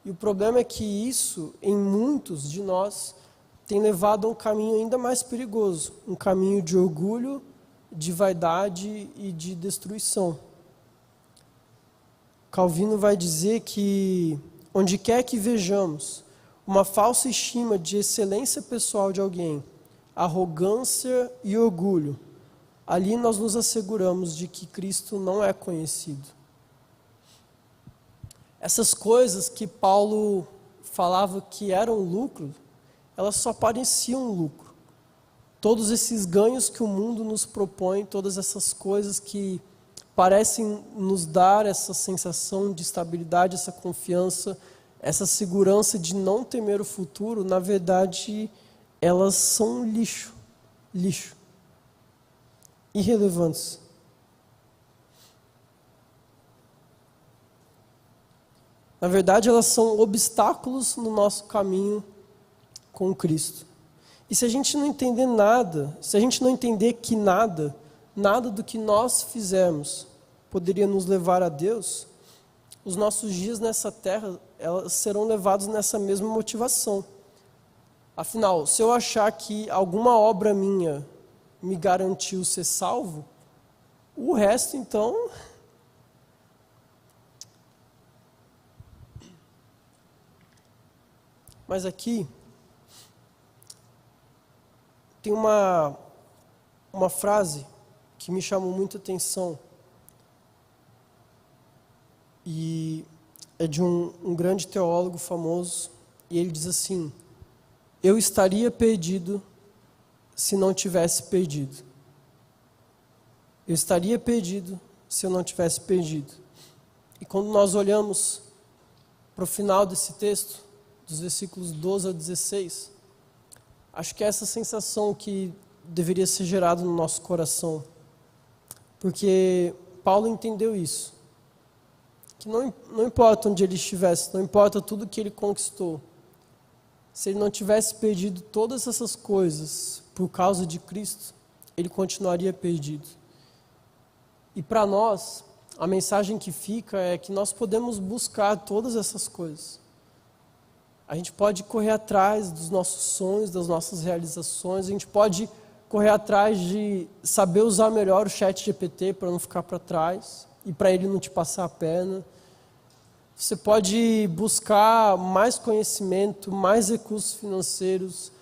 E o problema é que isso, em muitos de nós, tem levado a um caminho ainda mais perigoso, um caminho de orgulho, de vaidade e de destruição. Calvino vai dizer que, onde quer que vejamos uma falsa estima de excelência pessoal de alguém, arrogância e orgulho, ali nós nos asseguramos de que Cristo não é conhecido. Essas coisas que Paulo falava que eram lucro, elas só pareciam lucro. Todos esses ganhos que o mundo nos propõe, todas essas coisas que parecem nos dar essa sensação de estabilidade, essa confiança, essa segurança de não temer o futuro, na verdade, elas são lixo, irrelevantes. Na verdade, elas são obstáculos no nosso caminho com Cristo. E se a gente não entender nada, se a gente não entender que nada do que nós fizermos poderia nos levar a Deus, os nossos dias nessa terra, elas serão levados nessa mesma motivação. Afinal, se eu achar que alguma obra minha me garantiu ser salvo, o resto, então, mas aqui tem uma frase que me chamou muita atenção e é de um grande teólogo famoso, e ele diz assim: eu estaria perdido se não tivesse perdido. Eu estaria perdido se eu não tivesse perdido. E quando nós olhamos para o final desse texto, dos versículos 12 a 16, acho que é essa sensação que deveria ser gerada no nosso coração. Porque Paulo entendeu isso. Que não importa onde ele estivesse, não importa tudo que ele conquistou. Se ele não tivesse perdido todas essas coisas por causa de Cristo, ele continuaria perdido. E para nós, a mensagem que fica é que nós podemos buscar todas essas coisas. A gente pode correr atrás dos nossos sonhos, das nossas realizações, a gente pode correr atrás de saber usar melhor o ChatGPT para não ficar para trás e para ele não te passar a perna. Você pode buscar mais conhecimento, mais recursos financeiros.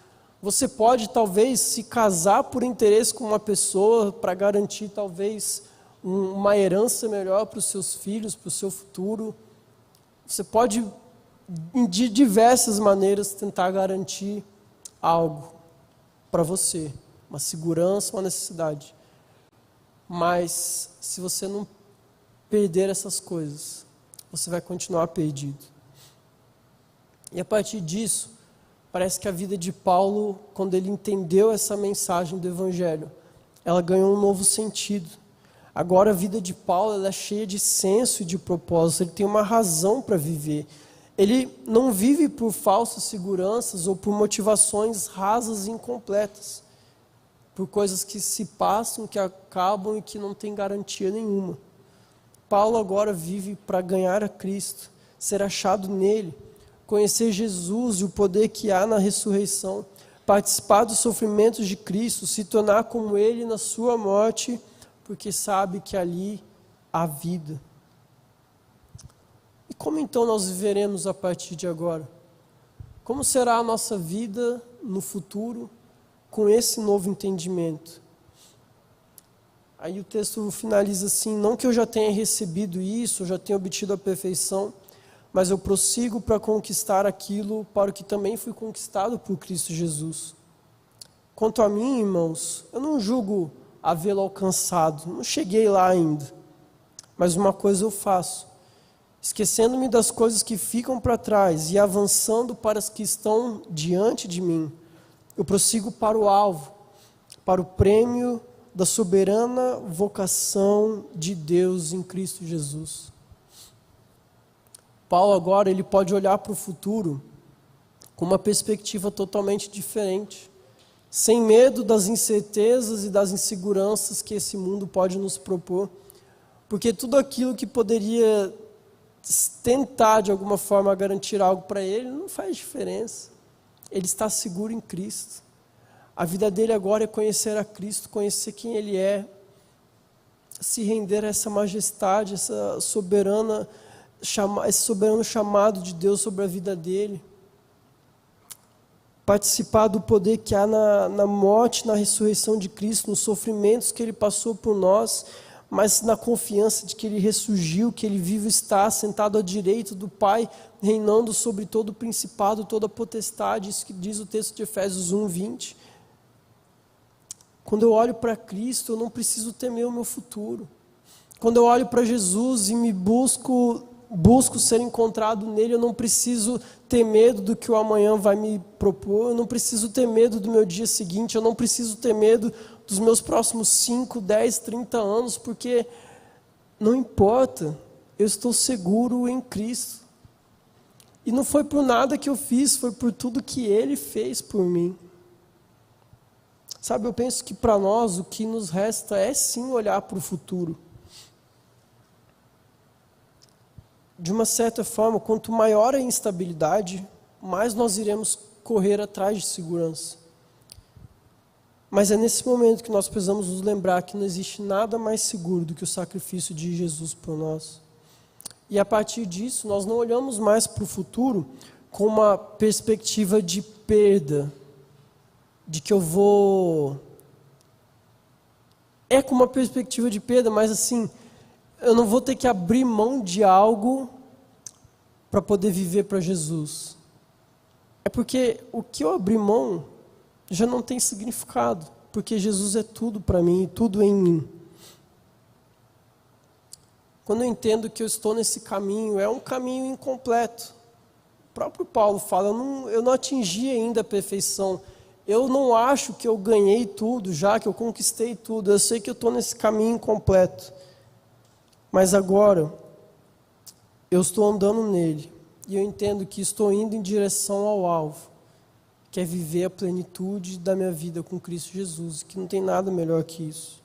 Você pode, talvez, se casar por interesse com uma pessoa para garantir, talvez, uma herança melhor para os seus filhos, para o seu futuro. Você pode, de diversas maneiras, tentar garantir algo para você. Uma segurança, uma necessidade. Mas, se você não perder essas coisas, você vai continuar perdido. E a partir disso, parece que a vida de Paulo, quando ele entendeu essa mensagem do Evangelho, ela ganhou um novo sentido. Agora a vida de Paulo ela é cheia de senso e de propósito, ele tem uma razão para viver. Ele não vive por falsas seguranças ou por motivações rasas e incompletas, por coisas que se passam, que acabam e que não tem garantia nenhuma. Paulo agora vive para ganhar a Cristo, ser achado nele, conhecer Jesus e o poder que há na ressurreição, participar dos sofrimentos de Cristo, se tornar como ele na sua morte, porque sabe que ali há vida. E como então nós viveremos a partir de agora? Como será a nossa vida no futuro com esse novo entendimento? Aí o texto finaliza assim: não que eu já tenha recebido isso, eu já tenha obtido a perfeição, mas eu prossigo para conquistar aquilo para o que também fui conquistado por Cristo Jesus. Quanto a mim, irmãos, eu não julgo havê-lo alcançado, não cheguei lá ainda. Mas uma coisa eu faço, esquecendo-me das coisas que ficam para trás e avançando para as que estão diante de mim, eu prossigo para o alvo, para o prêmio da soberana vocação de Deus em Cristo Jesus. Paulo agora ele pode olhar para o futuro com uma perspectiva totalmente diferente, sem medo das incertezas e das inseguranças que esse mundo pode nos propor, porque tudo aquilo que poderia tentar de alguma forma garantir algo para ele não faz diferença. Ele está seguro em Cristo. A vida dele agora é conhecer a Cristo, conhecer quem ele é, se render a essa majestade, esse soberano chamado de Deus sobre a vida dele. Participar do poder que há na morte, na ressurreição de Cristo, nos sofrimentos que ele passou por nós, mas na confiança de que ele ressurgiu, que ele vivo está, sentado à direita do Pai, reinando sobre todo o principado, toda a potestade, isso que diz o texto de Efésios 1:20. Quando eu olho para Cristo, eu não preciso temer o meu futuro. Quando eu olho para Jesus e me busco ser encontrado nele, eu não preciso ter medo do que o amanhã vai me propor, eu não preciso ter medo do meu dia seguinte, eu não preciso ter medo dos meus próximos 5, 10, 30 anos, porque não importa, eu estou seguro em Cristo. E não foi por nada que eu fiz, foi por tudo que ele fez por mim. Sabe, eu penso que para nós o que nos resta é sim olhar para o futuro. De uma certa forma, quanto maior a instabilidade, mais nós iremos correr atrás de segurança. Mas é nesse momento que nós precisamos nos lembrar que não existe nada mais seguro do que o sacrifício de Jesus por nós. E a partir disso, nós não olhamos mais para o futuro com uma perspectiva de perda, de que eu vou... É com uma perspectiva de perda, mas assim, eu não vou ter que abrir mão de algo para poder viver para Jesus. É porque o que eu abrir mão já não tem significado, porque Jesus é tudo para mim e tudo em mim. quando eu entendo que eu estou nesse caminho, é um caminho incompleto. O próprio Paulo fala, eu não atingi ainda a perfeição. Eu não acho que eu ganhei tudo já, que eu conquistei tudo. Eu sei que eu estou nesse caminho incompleto. Mas agora, eu estou andando nele. E eu entendo que estou indo em direção ao alvo, que é viver a plenitude da minha vida com Cristo Jesus, que não tem nada melhor que isso.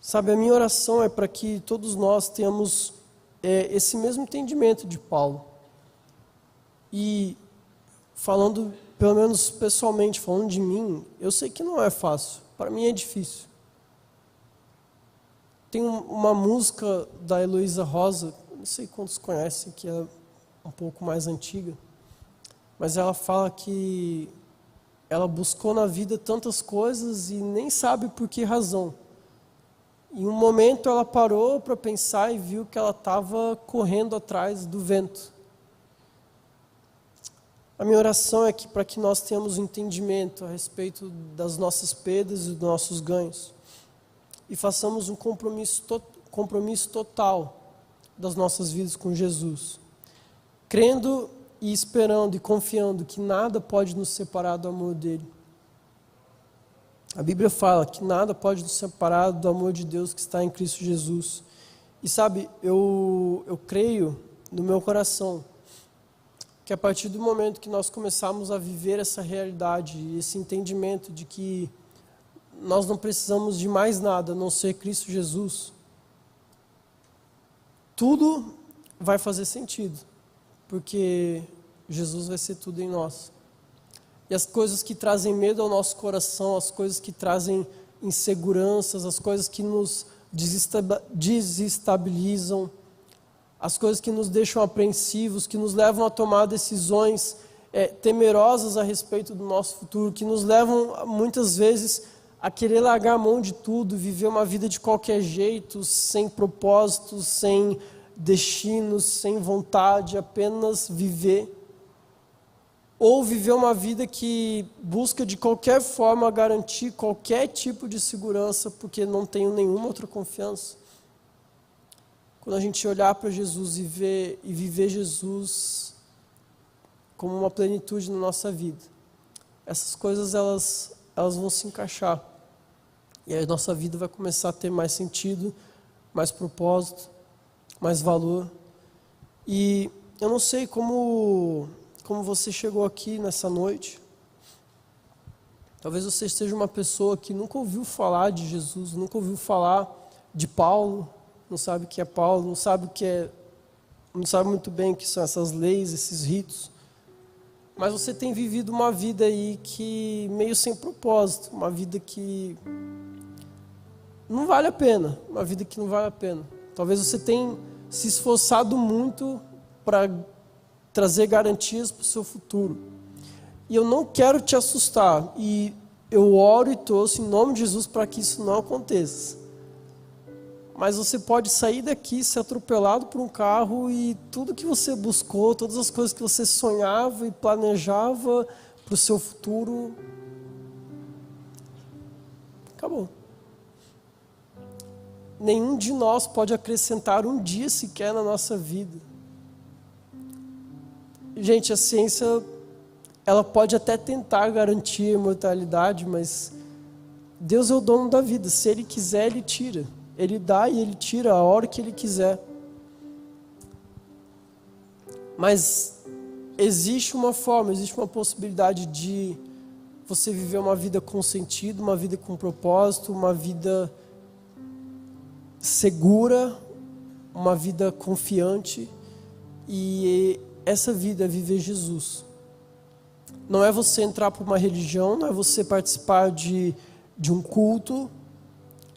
Sabe, a minha oração é para que todos nós tenhamos esse mesmo entendimento de Paulo. E falando, pelo menos pessoalmente, falando de mim, eu sei que não é fácil. Para mim é difícil. Tem uma música da Heloísa Rosa, não sei quantos conhecem, que é um pouco mais antiga, mas ela fala que ela buscou na vida tantas coisas e nem sabe por que razão. Em um momento ela parou para pensar e viu que ela estava correndo atrás do vento. A minha oração é que para que nós tenhamos um entendimento a respeito das nossas perdas e dos nossos ganhos e façamos um compromisso total das nossas vidas com Jesus, crendo e esperando e confiando que nada pode nos separar do amor dele. A Bíblia fala que nada pode nos separar do amor de Deus que está em Cristo Jesus. E sabe, eu creio no meu coração que a partir do momento que nós começarmos a viver essa realidade, esse entendimento de que nós não precisamos de mais nada a não ser Cristo Jesus, tudo vai fazer sentido, porque Jesus vai ser tudo em nós. E as coisas que trazem medo ao nosso coração, as coisas que trazem inseguranças, as coisas que nos desestabilizam, as coisas que nos deixam apreensivos, que nos levam a tomar decisões temerosas a respeito do nosso futuro, que nos levam muitas vezes a querer largar a mão de tudo, viver uma vida de qualquer jeito, sem propósito, sem destinos, sem vontade, apenas viver. Ou viver uma vida que busca de qualquer forma garantir qualquer tipo de segurança, porque não tenho nenhuma outra confiança. Quando a gente olhar para Jesus e viver Jesus como uma plenitude na nossa vida, essas coisas elas vão se encaixar. E a nossa vida vai começar a ter mais sentido, mais propósito, mais valor. E eu não sei como você chegou aqui nessa noite. Talvez você seja uma pessoa que nunca ouviu falar de Jesus, nunca ouviu falar de Paulo, não sabe o que é Paulo, não sabe muito bem o que são essas leis, esses ritos. Mas você tem vivido uma vida aí que meio sem propósito, uma vida que não vale a pena, uma vida que não vale a pena. Talvez você tenha se esforçado muito para trazer garantias para o seu futuro. E eu não quero te assustar, e eu oro e torço em nome de Jesus para que isso não aconteça. Mas você pode sair daqui, ser atropelado por um carro e tudo que você buscou, todas as coisas que você sonhava e planejava para o seu futuro, acabou. Nenhum de nós pode acrescentar um dia sequer na nossa vida. Gente, a ciência, ela pode até tentar garantir a imortalidade, mas Deus é o dono da vida. Se Ele quiser, Ele tira. Ele dá e Ele tira a hora que Ele quiser. Mas existe uma forma, existe uma possibilidade de você viver uma vida com sentido, uma vida com propósito, uma vida segura, uma vida confiante. E essa vida é viver Jesus. Não é você entrar para uma religião, não é você participar de um culto,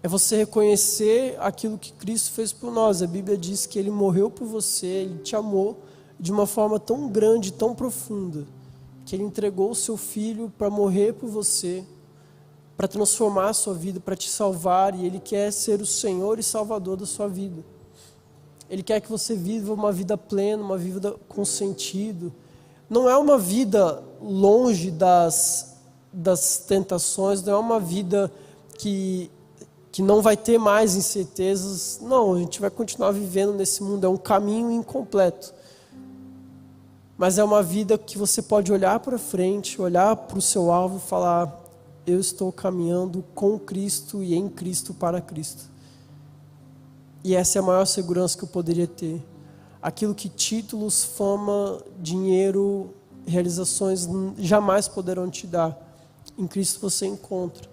é você reconhecer aquilo que Cristo fez por nós. A Bíblia diz que Ele morreu por você, Ele te amou de uma forma tão grande, tão profunda, que Ele entregou o seu Filho para morrer por você, para transformar a sua vida, para te salvar, e Ele quer ser o Senhor e Salvador da sua vida. Ele quer que você viva uma vida plena, uma vida com sentido. Não é uma vida longe das tentações, não é uma vida que que não vai ter mais incertezas. Não, a gente vai continuar vivendo nesse mundo, é um caminho incompleto. Mas é uma vida que você pode olhar para frente, olhar para o seu alvo e falar: eu estou caminhando com Cristo e em Cristo para Cristo. E essa é a maior segurança que eu poderia ter. Aquilo que títulos, fama, dinheiro, realizações jamais poderão te dar, em Cristo você encontra.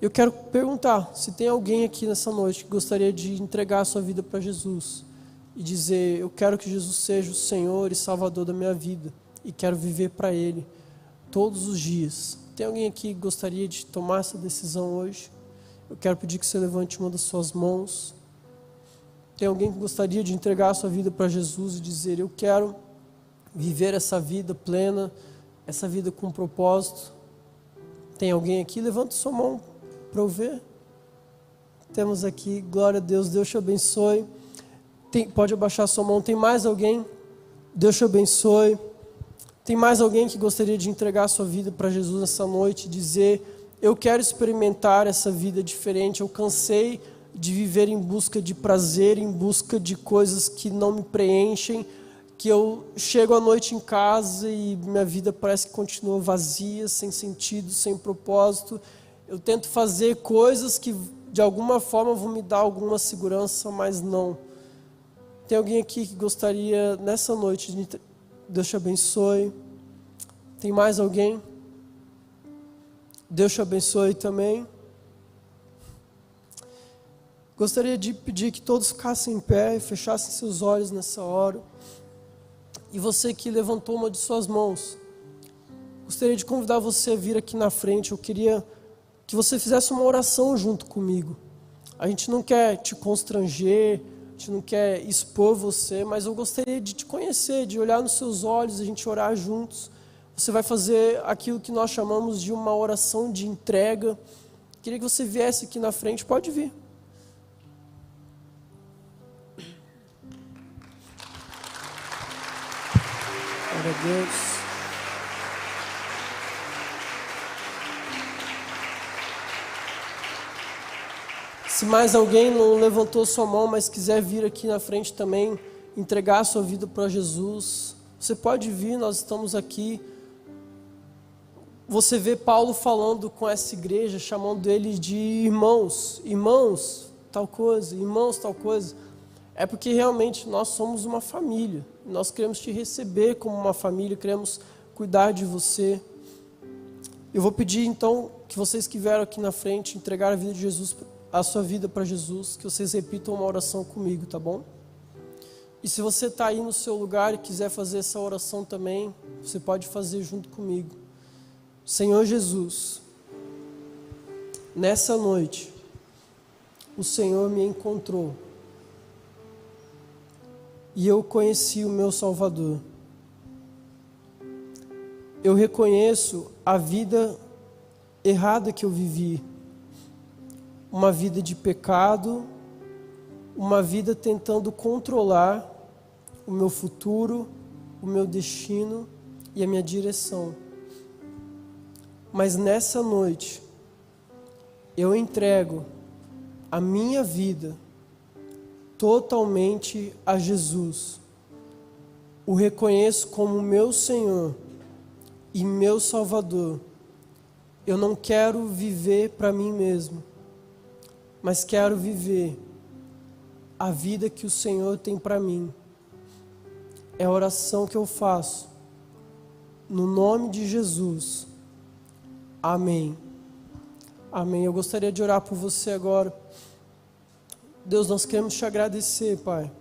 Eu quero perguntar se tem alguém aqui nessa noite que gostaria de entregar a sua vida para Jesus e dizer: eu quero que Jesus seja o Senhor e Salvador da minha vida e quero viver para Ele todos os dias. Tem alguém aqui que gostaria de tomar essa decisão hoje? Eu quero pedir que você levante uma das suas mãos. Tem alguém que gostaria de entregar a sua vida para Jesus e dizer: eu quero viver essa vida plena, essa vida com propósito? Tem alguém aqui? Levanta sua mão para eu ver. Temos aqui, glória a Deus, Deus te abençoe. Pode abaixar sua mão. Tem mais alguém? Deus te abençoe. Tem mais alguém que gostaria de entregar a sua vida para Jesus nessa noite e dizer: eu quero experimentar essa vida diferente, eu cansei de viver em busca de prazer, em busca de coisas que não me preenchem, que eu chego à noite em casa e minha vida parece que continua vazia, sem sentido, sem propósito. Eu tento fazer coisas que de alguma forma vão me dar alguma segurança, mas não. Tem alguém aqui que gostaria nessa noite de... Deus te abençoe. Tem mais alguém? Deus te abençoe também. Gostaria de pedir que todos ficassem em pé e fechassem seus olhos nessa hora. E você que levantou uma de suas mãos, gostaria de convidar você a vir aqui na frente. Eu queria que você fizesse uma oração junto comigo. A gente não quer te constranger, a gente não quer expor você, mas eu gostaria de te conhecer, de olhar nos seus olhos, a gente orar juntos. Você vai fazer aquilo que nós chamamos de uma oração de entrega. Queria que você viesse aqui na frente, pode vir. Glória a Deus. Se mais alguém não levantou sua mão, mas quiser vir aqui na frente também, entregar a sua vida para Jesus, você pode vir, nós estamos aqui. Você vê Paulo falando com essa igreja, chamando eles de irmãos, irmãos tal coisa, irmãos tal coisa. É porque realmente nós somos uma família. Nós queremos te receber como uma família, queremos cuidar de você. Eu vou pedir então que vocês que vieram aqui na frente entregar a vida de Jesus, a sua vida para Jesus, que vocês repitam uma oração comigo, tá bom? E se você está aí no seu lugar e quiser fazer essa oração também, você pode fazer junto comigo. Senhor Jesus, nessa noite, o Senhor me encontrou. E eu conheci o meu Salvador. Eu reconheço a vida errada que eu vivi. Uma vida de pecado, uma vida tentando controlar o meu futuro, o meu destino e a minha direção. Mas nessa noite, eu entrego a minha vida totalmente a Jesus. O reconheço como meu Senhor e meu Salvador. Eu não quero viver para mim mesmo, mas quero viver a vida que o Senhor tem para mim. É a oração que eu faço, no nome de Jesus. Amém. Amém. Eu gostaria de orar por você agora. Deus, nós queremos te agradecer, Pai,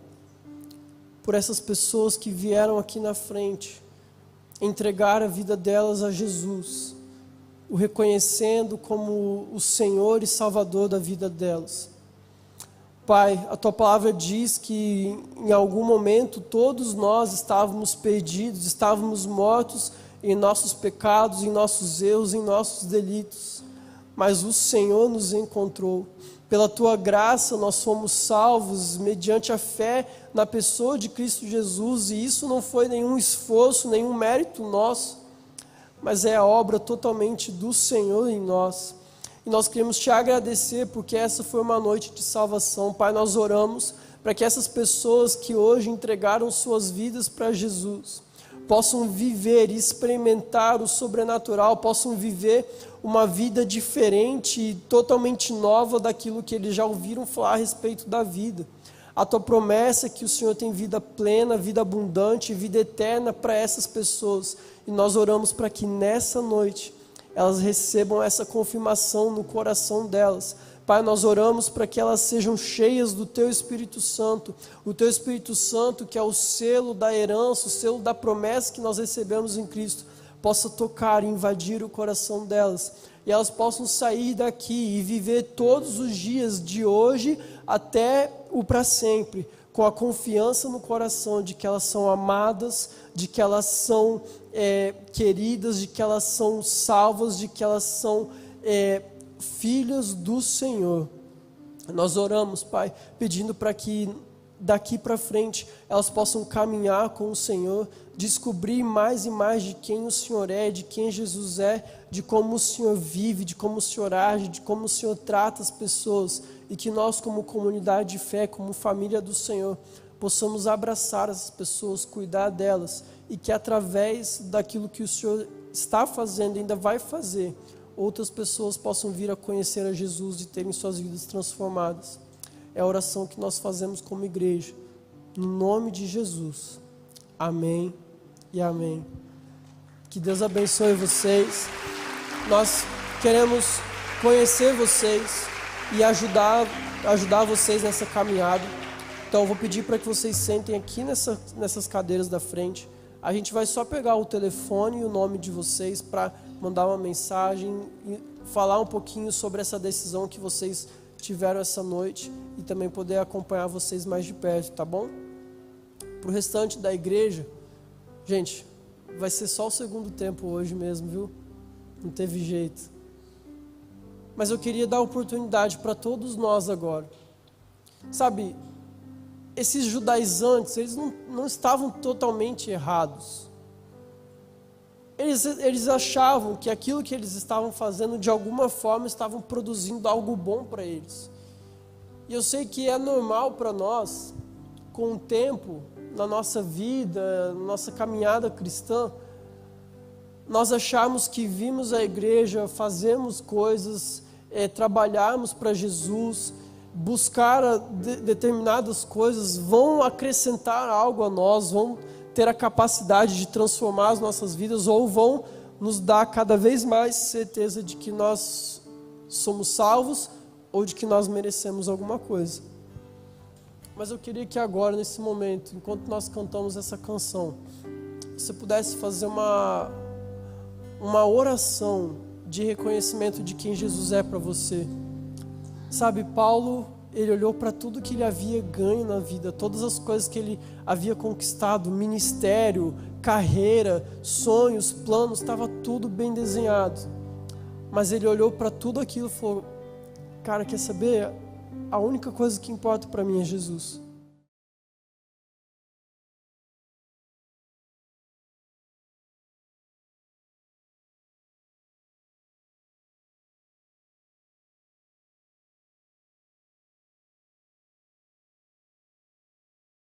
por essas pessoas que vieram aqui na frente, entregar a vida delas a Jesus, o reconhecendo como o Senhor e Salvador da vida delas. Pai, a Tua palavra diz que em algum momento todos nós estávamos perdidos, estávamos mortos em nossos pecados, em nossos erros, em nossos delitos, mas o Senhor nos encontrou. Pela Tua graça nós fomos salvos mediante a fé na pessoa de Cristo Jesus, e isso não foi nenhum esforço, nenhum mérito nosso, mas é a obra totalmente do Senhor em nós. E nós queremos te agradecer porque essa foi uma noite de salvação. Pai, nós oramos para que essas pessoas que hoje entregaram suas vidas para Jesus possam viver e experimentar o sobrenatural, possam viver uma vida diferente e totalmente nova daquilo que eles já ouviram falar a respeito da vida. A tua promessa é que o Senhor tem vida plena, vida abundante, vida eterna para essas pessoas. E nós oramos para que nessa noite elas recebam essa confirmação no coração delas. Pai, nós oramos para que elas sejam cheias do Teu Espírito Santo. O Teu Espírito Santo, que é o selo da herança, o selo da promessa que nós recebemos em Cristo, possa tocar e invadir o coração delas. E elas possam sair daqui e viver todos os dias de hoje até o para sempre, com a confiança no coração de que elas são amadas, de que elas são queridas, de que elas são salvas, de que elas são filhas do Senhor. Nós oramos, Pai, pedindo para que daqui para frente elas possam caminhar com o Senhor, descobrir mais e mais de quem o Senhor é, de quem Jesus é, de como o Senhor vive, de como o Senhor age, de como o Senhor trata as pessoas, e que nós, como comunidade de fé, como família do Senhor, possamos abraçar essas pessoas, cuidar delas, e que através daquilo que o Senhor está fazendo, ainda vai fazer, outras pessoas possam vir a conhecer a Jesus e terem suas vidas transformadas. É a oração que nós fazemos como igreja, no nome de Jesus. Amém e amém. Que Deus abençoe vocês. Nós queremos conhecer vocês e ajudar vocês nessa caminhada. Então eu vou pedir para que vocês sentem aqui nessas cadeiras da frente. A gente vai só pegar o telefone e o nome de vocês para mandar uma mensagem e falar um pouquinho sobre essa decisão que vocês tiveram essa noite e também poder acompanhar vocês mais de perto, tá bom? Para o restante da igreja, gente, vai ser só o segundo tempo hoje mesmo, viu? Não teve jeito. Mas eu queria dar oportunidade para todos nós agora. Sabe, esses judaizantes, eles não estavam totalmente errados. Eles achavam que aquilo que eles estavam fazendo, de alguma forma, estavam produzindo algo bom para eles. E eu sei que é normal para nós, com o tempo, na nossa vida, na nossa caminhada cristã, nós acharmos que vimos a igreja, fazemos coisas, trabalharmos para Jesus, buscar determinadas coisas, vão acrescentar algo a nós, vão ter a capacidade de transformar as nossas vidas ou vão nos dar cada vez mais certeza de que nós somos salvos ou de que nós merecemos alguma coisa. Mas eu queria que agora, nesse momento, enquanto nós cantamos essa canção, você pudesse fazer uma oração de reconhecimento de quem Jesus é para você. Sabe, Paulo, ele olhou para tudo que ele havia ganho na vida, todas as coisas que ele havia conquistado, ministério, carreira, sonhos, planos, estava tudo bem desenhado. Mas ele olhou para tudo aquilo e falou: cara, quer saber? A única coisa que importa para mim é Jesus.